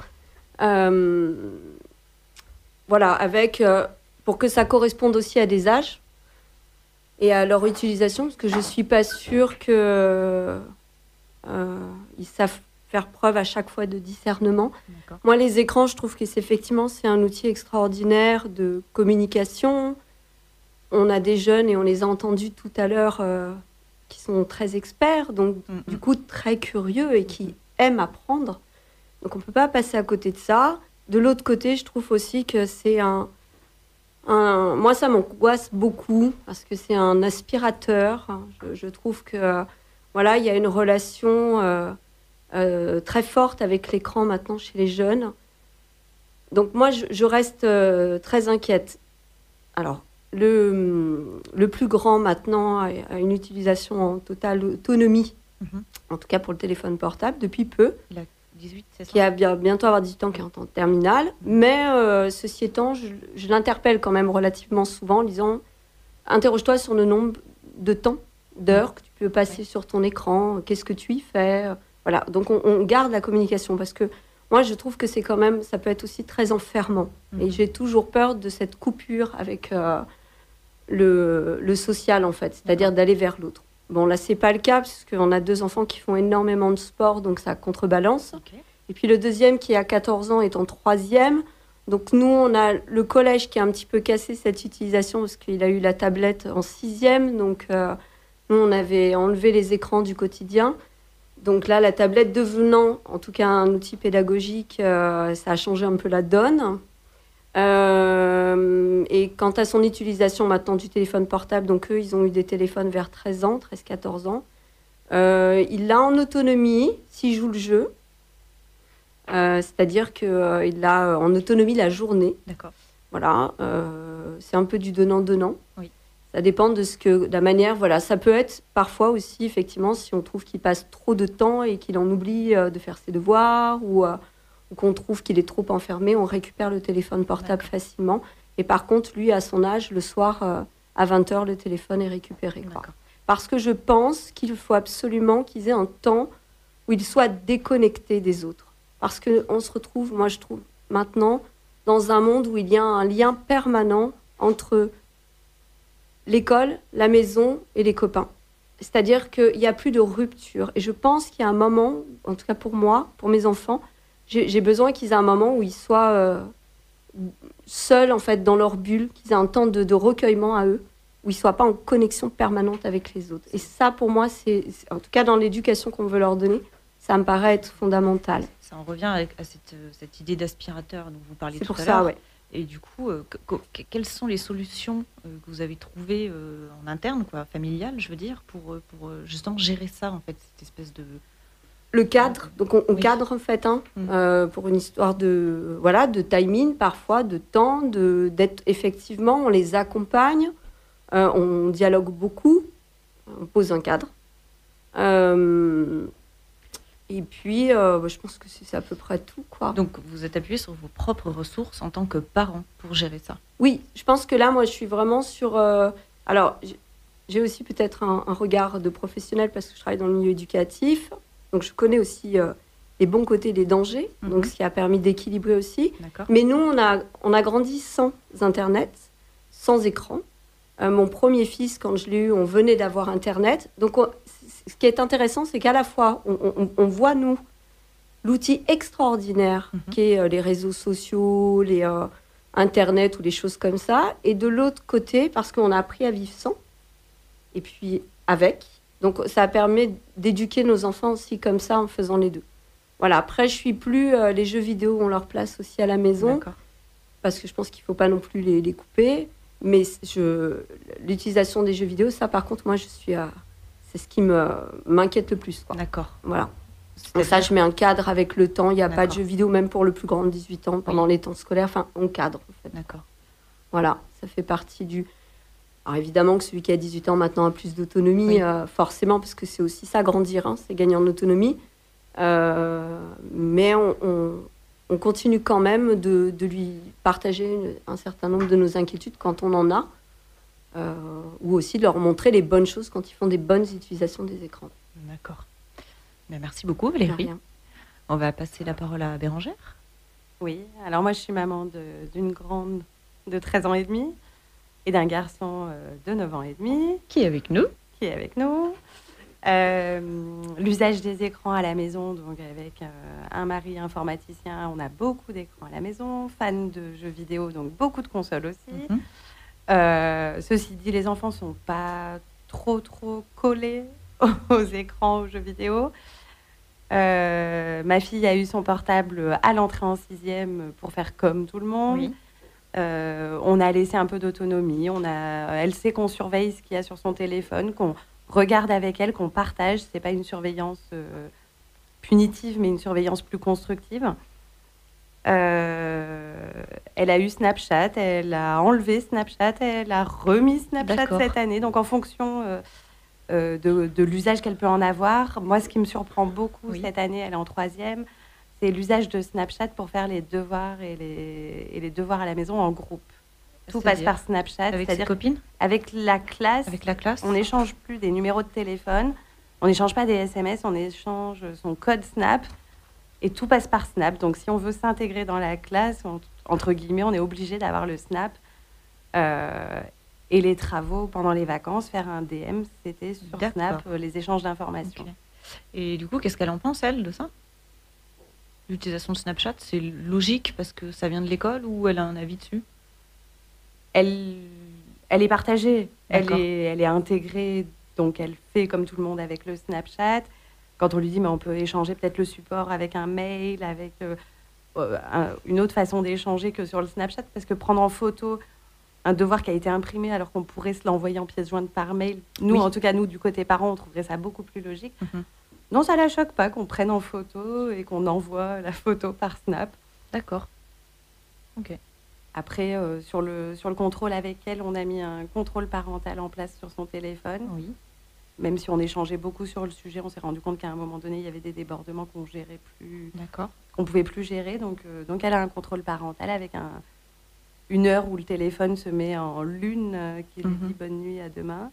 Voilà, pour que ça corresponde aussi à des âges et à leur utilisation, parce que je ne suis pas sûre qu'ils savent faire preuve à chaque fois de discernement. D'accord. Moi, les écrans, je trouve que c'est un outil extraordinaire de communication. On a des jeunes, et on les a entendus tout à l'heure, qui sont très experts, donc du coup très curieux et qui aiment apprendre. Donc on ne peut pas passer à côté de ça. De l'autre côté, je trouve aussi que c'est moi, ça m'angoisse beaucoup parce que c'est un aspirateur. Je trouve que voilà, il y a une relation très forte avec l'écran maintenant chez les jeunes. Donc moi, je reste très inquiète. Alors, le plus grand maintenant a une utilisation en totale autonomie, en tout cas pour le téléphone portable, depuis peu. Il a 18, c'est ça ? Qui a bientôt avoir 18 ans, qui est en terminale. Mais ceci étant, je l'interpelle quand même relativement souvent en disant « Interroge-toi sur le nombre de temps, d'heures que tu peux passer sur ton écran, qu'est-ce que tu y fais ?» Voilà, donc on garde la communication parce que moi, je trouve que c'est quand même, ça peut être aussi très enfermant. Et j'ai toujours peur de cette coupure avec le social, en fait, c'est-à-dire d'aller vers l'autre. Bon, là, c'est pas le cas, puisqu'on a 2 enfants qui font énormément de sport, donc ça contrebalance. Okay. Et puis le deuxième, qui a 14 ans, est en 3e. Donc nous, on a le collège qui a un petit peu cassé cette utilisation, parce qu'il a eu la tablette en 6e. Donc nous, on avait enlevé les écrans du quotidien. Donc là, la tablette devenant, en tout cas, un outil pédagogique, ça a changé un peu la donne. Et quant à son utilisation maintenant du téléphone portable, donc eux, ils ont eu des téléphones vers 13-14 ans. Il l'a en autonomie s'il joue le jeu. C'est-à-dire qu'il a en autonomie la journée. D'accord. Voilà. C'est un peu du donnant-donnant. Oui. Ça dépend de la manière. Voilà. Ça peut être parfois aussi, effectivement, si on trouve qu'il passe trop de temps et qu'il en oublie de faire ses devoirs ou qu'on trouve qu'il est trop enfermé, on récupère le téléphone portable facilement. Et par contre, lui, à son âge, le soir, à 20h, le téléphone est récupéré. Quoi. Parce que je pense qu'il faut absolument qu'ils aient un temps où ils soient déconnectés des autres. Parce qu'on se retrouve, moi je trouve, maintenant, dans un monde où il y a un lien permanent entre l'école, la maison et les copains. C'est-à-dire qu'il n'y a plus de rupture. Et je pense qu'il y a un moment, en tout cas pour moi, pour mes enfants, j'ai besoin qu'ils aient un moment où ils soient seuls, en fait, dans leur bulle, qu'ils aient un temps de recueillement à eux, où ils ne soient pas en connexion permanente avec les autres. Et ça, pour moi, c'est en tout cas dans l'éducation qu'on veut leur donner, ça me paraît être fondamental. Ça en revient à cette idée d'aspirateur dont vous parliez tout à l'heure. C'est pour ça, ouais. Et du coup, quelles sont les solutions que vous avez trouvées en interne, familiales, je veux dire, pour justement gérer ça, en fait, cette espèce de... Le cadre, donc on cadre en fait, pour une histoire de timing parfois, de temps, d'être effectivement, on les accompagne, on dialogue beaucoup, on pose un cadre. Et puis, je pense que c'est à peu près tout, quoi. Donc, vous êtes appuyé sur vos propres ressources en tant que parent pour gérer ça. Oui, je pense que là, moi, je suis vraiment sur... alors, j'ai aussi peut-être un regard de professionnel parce que je travaille dans le milieu éducatif. Donc, je connais aussi les bons côtés, les dangers, donc ce qui a permis d'équilibrer aussi. D'accord. Mais nous, on a grandi sans Internet, sans écran. Mon premier fils, quand je l'ai eu, on venait d'avoir Internet. Donc, ce qui est intéressant, c'est qu'à la fois, on voit, nous, l'outil extraordinaire qu'est les réseaux sociaux, les Internet ou les choses comme ça. Et de l'autre côté, parce qu'on a appris à vivre sans, et puis avec. Donc, ça a permis d'éduquer nos enfants aussi comme ça, en faisant les deux. Voilà, après, je ne suis plus... les jeux vidéo ont leur place aussi à la maison. D'accord. parce que je pense qu'il ne faut pas non plus les couper. Mais l'utilisation des jeux vidéo, ça, par contre, moi, c'est ce qui m'inquiète le plus. Quoi. D'accord. Voilà. Donc ça, je mets un cadre avec le temps. Il n'y a pas de jeux vidéo, même pour le plus grand de 18 ans, pendant les temps scolaires. Enfin, on cadre, en fait. D'accord. Voilà, ça fait partie du... Alors, évidemment que celui qui a 18 ans, maintenant, a plus d'autonomie, forcément, parce que c'est aussi ça, grandir, hein, c'est gagner en autonomie. Mais on continue quand même de lui partager un certain nombre de nos inquiétudes quand on en a, ou aussi de leur montrer les bonnes choses quand ils font des bonnes utilisations des écrans. D'accord. Mais merci beaucoup Valérie. On va passer la parole à Bérangère. Oui, alors moi je suis maman d'une grande de 13 ans et demi et d'un garçon de 9 ans et demi. Qui est avec nous. L'usage des écrans à la maison, donc avec un mari informaticien, on a beaucoup d'écrans à la maison, fan de jeux vidéo, donc beaucoup de consoles aussi. Ceci dit, les enfants sont pas trop collés aux écrans, aux jeux vidéo. Ma fille a eu son portable à l'entrée en 6e pour faire comme tout le monde. Oui. On a laissé un peu d'autonomie. Elle sait qu'on surveille ce qu'il y a sur son téléphone, qu'on regarde avec elle, qu'on partage. C'est pas une surveillance punitive, mais une surveillance plus constructive. Elle a eu Snapchat, elle a enlevé Snapchat, elle a remis Snapchat cette année. Donc en fonction de l'usage qu'elle peut en avoir, moi ce qui me surprend beaucoup cette année, elle est en 3e, c'est l'usage de Snapchat pour faire les devoirs et les devoirs à la maison en groupe. Tout passe par Snapchat. Avec ses copines ? Avec la classe. On n'échange plus des numéros de téléphone. On n'échange pas des SMS. On échange son code Snap. Et tout passe par Snap. Donc, si on veut s'intégrer dans la classe, entre guillemets, on est obligé d'avoir le Snap. Et les travaux pendant les vacances, faire un DM, c'était sur Snap, les échanges d'informations. Okay. Et du coup, qu'est-ce qu'elle en pense, elle, de ça ? L'utilisation de Snapchat, c'est logique parce que ça vient de l'école ou elle a un avis dessus ? Elle est partagée, elle est intégrée, donc elle fait comme tout le monde avec le Snapchat. Quand on lui dit, mais on peut échanger peut-être le support avec un mail, avec une autre façon d'échanger que sur le Snapchat, parce que prendre en photo un devoir qui a été imprimé alors qu'on pourrait se l'envoyer en pièce jointe par mail, nous, en tout cas, nous, du côté parents, on trouverait ça beaucoup plus logique. Non, ça la choque pas qu'on prenne en photo et qu'on envoie la photo par Snap. D'accord. Ok. Après, sur le contrôle avec elle, on a mis un contrôle parental en place sur son téléphone. Oui. Même si on échangeait beaucoup sur le sujet, on s'est rendu compte qu'à un moment donné, il y avait des débordements qu'on gérait plus, qu'on pouvait plus gérer. Donc elle a un contrôle parental avec une heure où le téléphone se met en lune, qui lui dit bonne nuit, à demain,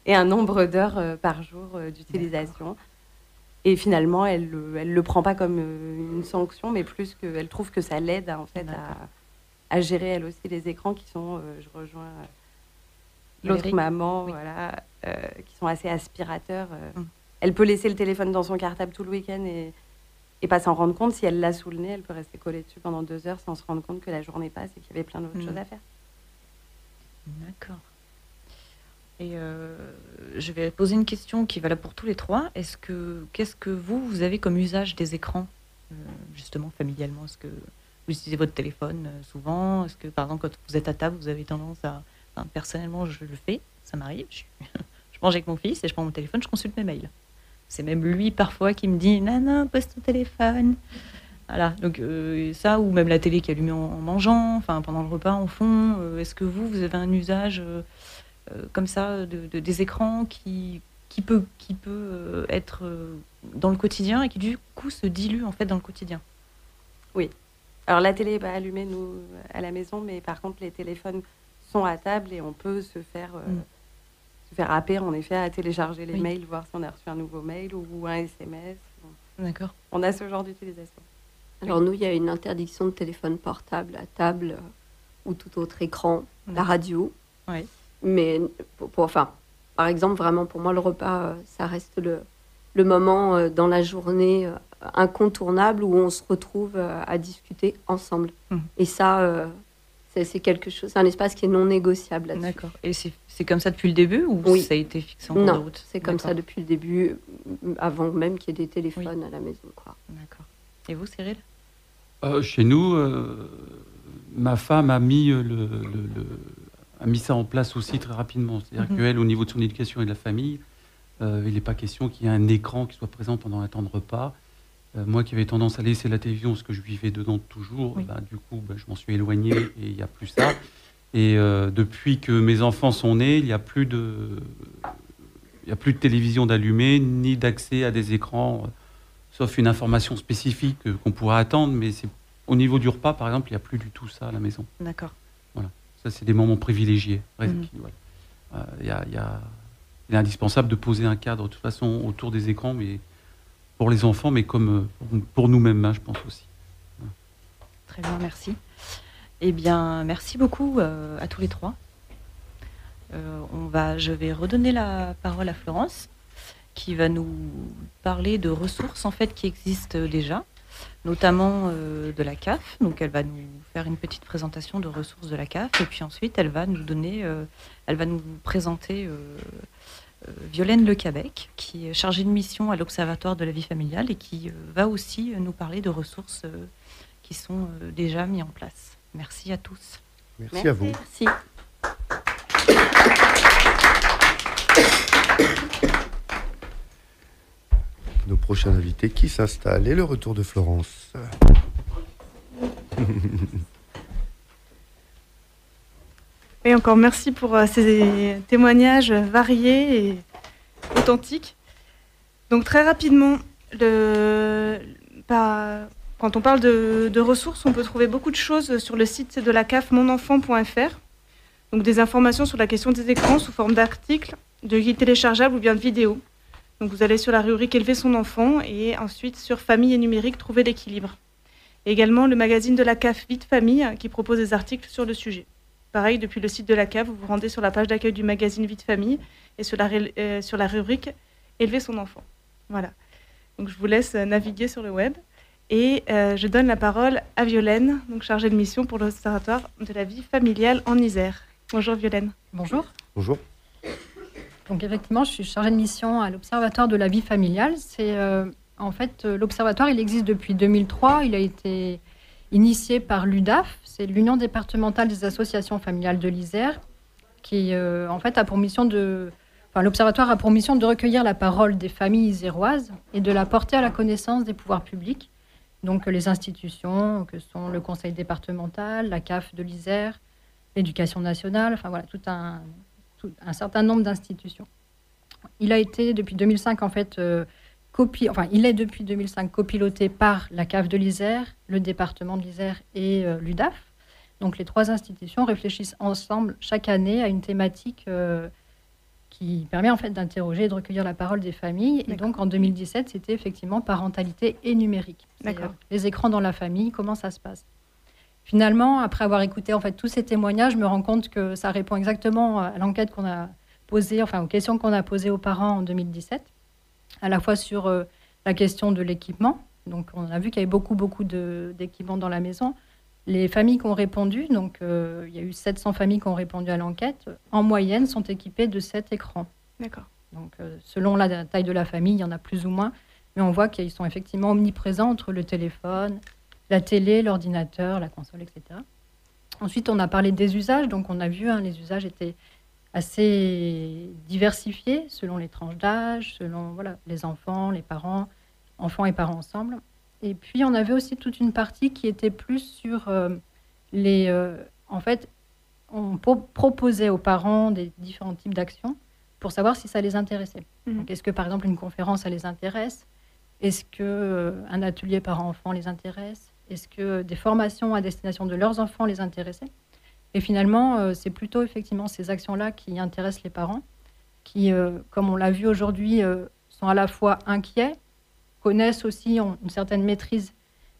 et un nombre d'heures par jour d'utilisation. Et finalement, elle le prend pas comme une sanction, mais plus qu'elle trouve que ça l'aide en fait à gérer elle aussi les écrans qui sont, je rejoins l'autre maman, qui sont assez aspirateurs. Elle peut laisser le téléphone dans son cartable tout le week-end et pas s'en rendre compte. Si elle l'a sous le nez, elle peut rester collée dessus pendant 2 heures sans se rendre compte que la journée passe et qu'il y avait plein d'autres choses à faire. D'accord. Et je vais poser une question qui est valable pour tous les trois. Qu'est-ce que vous avez comme usage des écrans, justement, familialement ? Est-ce que vous utilisez votre téléphone souvent ? Est-ce que, par exemple, quand vous êtes à table, vous avez tendance à... Enfin, personnellement, je le fais, ça m'arrive. Je mange avec mon fils et je prends mon téléphone, je consulte mes mails. C'est même lui, parfois, qui me dit « Non, pose ton téléphone ». Voilà, donc ça, ou même la télé qui est allumée en mangeant, enfin, pendant le repas, en fond. Est-ce que vous avez un usage comme ça des écrans qui peut être dans le quotidien et qui, du coup, se dilue, en fait, dans le quotidien ? Oui. Alors, la télé est pas allumée, nous, à la maison, mais par contre, les téléphones sont à table et on peut se faire happer, en effet, à télécharger les mails, voir si on a reçu un nouveau mail ou un SMS. D'accord. On a ce genre d'utilisation. Alors nous, il y a une interdiction de téléphone portable à table ou tout autre écran, la radio. Oui. Mais par exemple, vraiment, pour moi, le repas, ça reste le moment dans la journée incontournable où on se retrouve à discuter ensemble. Et ça... c'est quelque chose, c'est un espace qui est non négociable là-dessus. D'accord. Et c'est comme ça depuis le début ou ça a été fixé en cours de route ? Non, c'est comme ça depuis le début, avant même qu'il y ait des téléphones à la maison, quoi. D'accord. Et vous, Cyril ? Chez nous, ma femme a mis, a mis ça en place aussi très rapidement. C'est-à-dire qu'elle, au niveau de son éducation et de la famille, il n'est pas question qu'il y ait un écran qui soit présent pendant un temps de repas. Moi qui avais tendance à laisser la télévision parce que je vivais dedans toujours, du coup, je m'en suis éloigné et il n'y a plus ça. Et depuis que mes enfants sont nés, il n'y a plus de télévision d'allumée, ni d'accès à des écrans, sauf une information spécifique qu'on pourra attendre, mais au niveau du repas, par exemple, il n'y a plus du tout ça à la maison. D'accord. Voilà. Ça, c'est des moments privilégiés. Il est indispensable de poser un cadre, de toute façon, autour des écrans, mais pour les enfants, mais comme pour nous-mêmes, je pense aussi. Voilà. Très bien, merci. Eh bien, merci beaucoup à tous les trois. Je vais redonner la parole à Florence, qui va nous parler de ressources en fait qui existent déjà, notamment de la CAF. Donc, elle va nous faire une petite présentation de ressources de la CAF, et puis ensuite, elle va nous présenter Violaine Lecabec, qui est chargée de mission à l'Observatoire de la vie familiale et qui va aussi nous parler de ressources qui sont déjà mises en place. Merci à tous. Merci à vous. Merci. Nos prochains invités qui s'installent et le retour de Florence. Et encore merci pour ces témoignages variés et authentiques. Donc très rapidement, quand on parle de ressources, on peut trouver beaucoup de choses sur le site de la CAF monenfant.fr. Donc des informations sur la question des écrans sous forme d'articles, de guides téléchargeables ou bien de vidéos. Donc vous allez sur la rubrique Élever son enfant et ensuite sur Famille et numérique, trouver l'équilibre. Et également le magazine de la CAF Vie de famille qui propose des articles sur le sujet. Pareil, depuis le site de la CAF, vous vous rendez sur la page d'accueil du magazine Vie de famille et sur la rubrique Élever son enfant. Voilà. Donc je vous laisse naviguer sur le web. Et je donne la parole à Violaine, donc chargée de mission pour l'Observatoire de la vie familiale en Isère. Bonjour Violaine. Bonjour. Bonjour. Donc effectivement, je suis chargée de mission à l'Observatoire de la vie familiale. En fait, l'Observatoire, il existe depuis 2003. Il a été initié par l'UDAF, c'est l'Union départementale des associations familiales de l'Isère, qui en fait a pour mission l'Observatoire a pour mission de recueillir la parole des familles iséroises et de la porter à la connaissance des pouvoirs publics. Donc les institutions que sont le Conseil départemental, la CAF de l'Isère, l'Éducation nationale, enfin voilà, tout un certain nombre d'institutions. Il a été depuis 2005 en fait il est depuis 2005 copiloté par la CAF de l'Isère, le département de l'Isère et l'UDAF. Donc les trois institutions réfléchissent ensemble chaque année à une thématique qui permet en fait d'interroger et de recueillir la parole des familles. Et donc en 2017, c'était effectivement parentalité et numérique. Les écrans dans la famille, comment ça se passe. Finalement, après avoir écouté en fait tous ces témoignages, je me rends compte que ça répond exactement à l'enquête qu'on a posée, aux questions qu'on a posées aux parents en 2017, à la fois sur la question de l'équipement. Donc on a vu qu'il y avait beaucoup d'équipements dans la maison. Les familles qui ont répondu, donc il y a eu 700 familles qui ont répondu à l'enquête, en moyenne sont équipées de 7 écrans. D'accord. Donc selon la taille de la famille, il y en a plus ou moins, mais on voit qu'ils sont effectivement omniprésents entre le téléphone, la télé, l'ordinateur, la console, etc. Ensuite, on a parlé des usages, donc on a vu, les usages étaient assez diversifiés selon les tranches d'âge, selon les enfants, les parents, enfants et parents ensemble. Et puis, on avait aussi toute une partie qui était plus sur en fait, on proposait aux parents des différents types d'actions pour savoir si ça les intéressait. Donc, est-ce que, par exemple, une conférence, ça les intéresse ? Est-ce qu'un atelier parents-enfants les intéresse ? Est-ce que des formations à destination de leurs enfants les intéressaient ? Et finalement, c'est plutôt effectivement ces actions-là qui intéressent les parents, qui, comme on l'a vu aujourd'hui, sont à la fois inquiets, connaissent aussi, ont une certaine maîtrise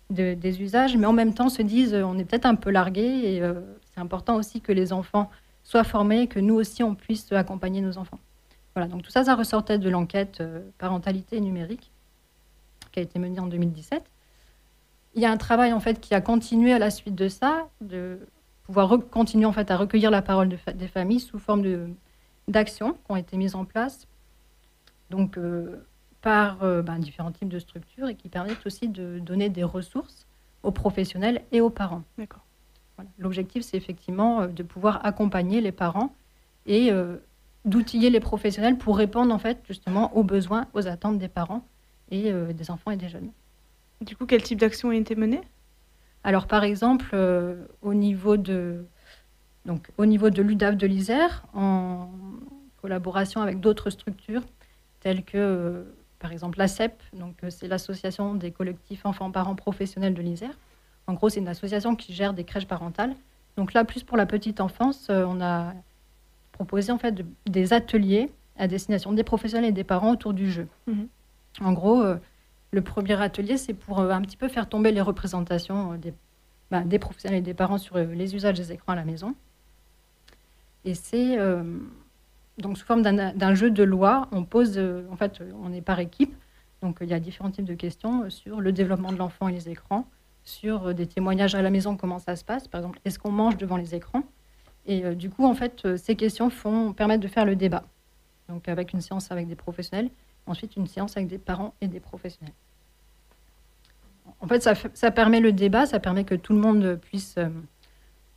des usages, mais en même temps se disent on est peut-être un peu largués et c'est important aussi que les enfants soient formés et que nous aussi on puisse accompagner nos enfants. Voilà, donc tout ça, ça ressortait de l'enquête parentalité numérique qui a été menée en 2017. Il y a un travail en fait qui a continué à la suite de ça, de pouvoir continuer en fait à recueillir la parole des familles sous forme d'actions qui ont été mises en place. Donc par différents types de structures et qui permettent aussi de donner des ressources aux professionnels et aux parents. D'accord. Voilà. L'objectif, c'est effectivement de pouvoir accompagner les parents et d'outiller les professionnels pour répondre en fait justement aux besoins, aux attentes des parents et des enfants et des jeunes. Du coup, quel type d'action a été menée ? Alors par exemple, au niveau de l'UDAF de l'Isère, en collaboration avec d'autres structures telles que par exemple l'ACEP, donc c'est l'association des collectifs enfants-parents professionnels de l'Isère. En gros, c'est une association qui gère des crèches parentales. Donc là, plus pour la petite enfance, on a proposé en fait des ateliers à destination des professionnels et des parents autour du jeu. Mhm. En gros, le premier atelier, c'est pour un petit peu faire tomber les représentations des professionnels et des parents sur les usages des écrans à la maison. Et c'est donc sous forme d'un jeu de loi, on pose, en fait, on est par équipe, donc il y a différents types de questions sur le développement de l'enfant et les écrans, sur des témoignages à la maison, comment ça se passe, par exemple, est-ce qu'on mange devant les écrans ? Et du coup, en fait, ces questions permettent de faire le débat. Donc avec une séance avec des professionnels, ensuite une séance avec des parents et des professionnels. En fait, ça permet le débat, ça permet que tout le monde puisse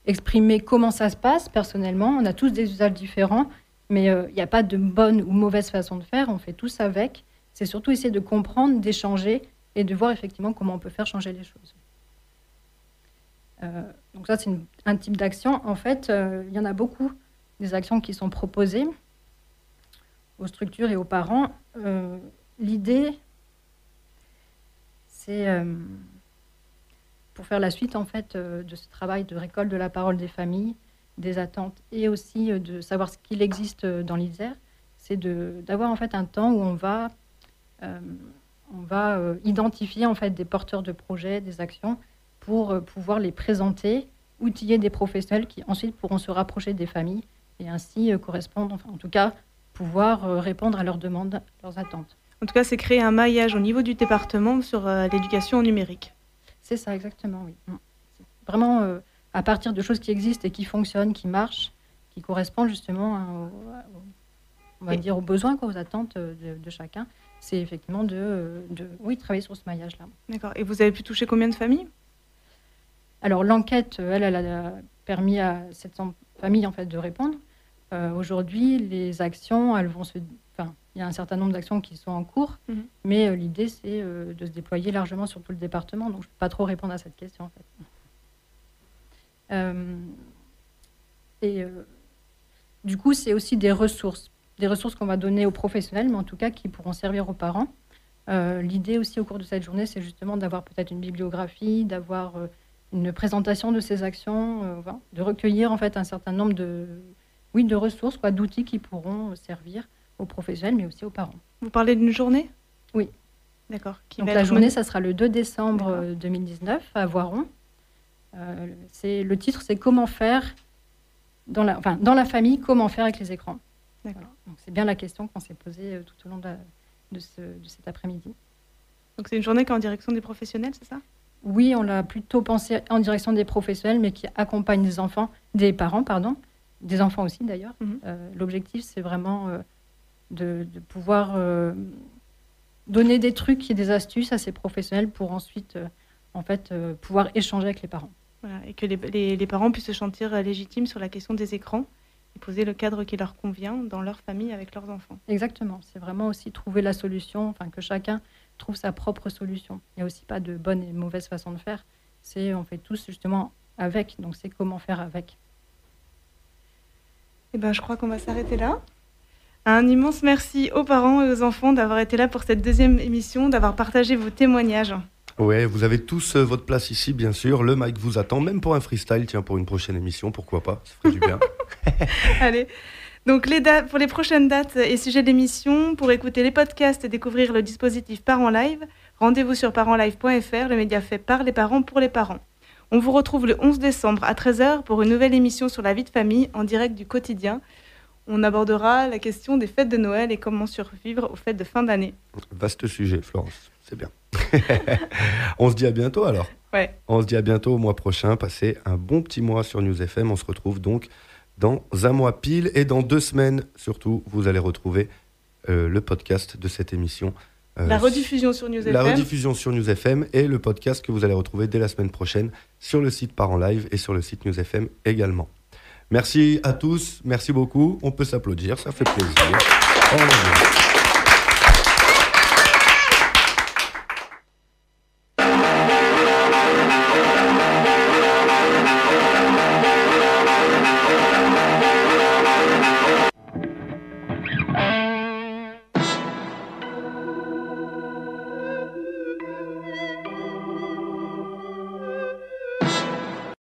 exprimer comment ça se passe personnellement. On a tous des usages différents, mais il n'y a pas de bonne ou mauvaise façon de faire, on fait tous avec. C'est surtout essayer de comprendre, d'échanger et de voir effectivement comment on peut faire changer les choses. Donc ça, c'est un type d'action. En fait, il y en a beaucoup, des actions qui sont proposées aux structures et aux parents. L'idée, c'est pour faire la suite en fait de ce travail de récolte de la parole des familles, des attentes et aussi de savoir ce qu'il existe dans l'Isère, c'est d'avoir en fait un temps où on va identifier en fait des porteurs de projets, des actions pour pouvoir les présenter, outiller des professionnels qui ensuite pourront se rapprocher des familles et ainsi correspondre, enfin, en tout cas pouvoir répondre à leurs demandes, leurs attentes. En tout cas, c'est créer un maillage au niveau du département sur l'éducation au numérique. C'est ça, exactement, oui. C'est vraiment à partir de choses qui existent et qui fonctionnent, qui marchent, qui correspondent justement aux besoins, aux attentes de chacun. C'est effectivement de travailler sur ce maillage-là. D'accord. Et vous avez pu toucher combien de familles ? Alors, l'enquête, elle a permis à 700 familles en fait, de répondre. Aujourd'hui, les actions, il y a un certain nombre d'actions qui sont en cours, mais l'idée, c'est de se déployer largement sur tout le département. Donc, je ne peux pas trop répondre à cette question, en fait. Du coup, c'est aussi des ressources qu'on va donner aux professionnels, mais en tout cas, qui pourront servir aux parents. L'idée aussi, au cours de cette journée, c'est justement d'avoir peut-être une bibliographie, d'avoir une présentation de ces actions, de recueillir, en fait, un certain nombre de ressources, d'outils qui pourront servir aux professionnels, mais aussi aux parents. Vous parlez d'une journée ? Oui. D'accord. Donc la journée, ça sera le 2 décembre 2019 à Voiron. Le titre, c'est « Comment faire dans la famille, comment faire avec les écrans ?» Voilà. Donc c'est bien la question qu'on s'est posée tout au long de cet après-midi. Donc c'est une journée qui est en direction des professionnels, c'est ça ? Oui, on l'a plutôt pensé en direction des professionnels, mais qui accompagnent des parents, des enfants aussi d'ailleurs. L'objectif, c'est vraiment de pouvoir donner des trucs et des astuces à ces professionnels pour ensuite pouvoir échanger avec les parents. Voilà, et que les parents puissent se sentir légitimes sur la question des écrans et poser le cadre qui leur convient dans leur famille avec leurs enfants. Exactement, c'est vraiment aussi trouver la solution, que chacun trouve sa propre solution. Il n'y a aussi pas de bonne et mauvaise façon de faire, on fait tous justement avec, donc c'est comment faire avec. Eh ben, je crois qu'on va s'arrêter là. Un immense merci aux parents et aux enfants d'avoir été là pour cette deuxième émission, d'avoir partagé vos témoignages. Ouais, vous avez tous votre place ici, bien sûr. Le mic vous attend, même pour un freestyle, pour une prochaine émission, pourquoi pas, ça ferait du bien. Allez, donc pour les prochaines dates et sujets d'émission, pour écouter les podcasts et découvrir le dispositif Parents Live, rendez-vous sur parentslive.fr, le média fait par les parents pour les parents. On vous retrouve le 11 décembre à 13h pour une nouvelle émission sur la vie de famille en direct du quotidien. On abordera la question des fêtes de Noël et comment survivre aux fêtes de fin d'année. Vaste sujet, Florence, c'est bien. On se dit à bientôt alors. Ouais. On se dit à bientôt au mois prochain. Passez un bon petit mois sur News FM. On se retrouve donc dans un mois pile et dans 2 semaines surtout. Vous allez retrouver le podcast de cette émission La rediffusion sur News FM. La rediffusion sur News FM et le podcast que vous allez retrouver dès la semaine prochaine sur le site Parents Live et sur le site News FM également. Merci à tous, merci beaucoup. On peut s'applaudir, ça fait plaisir. Au revoir.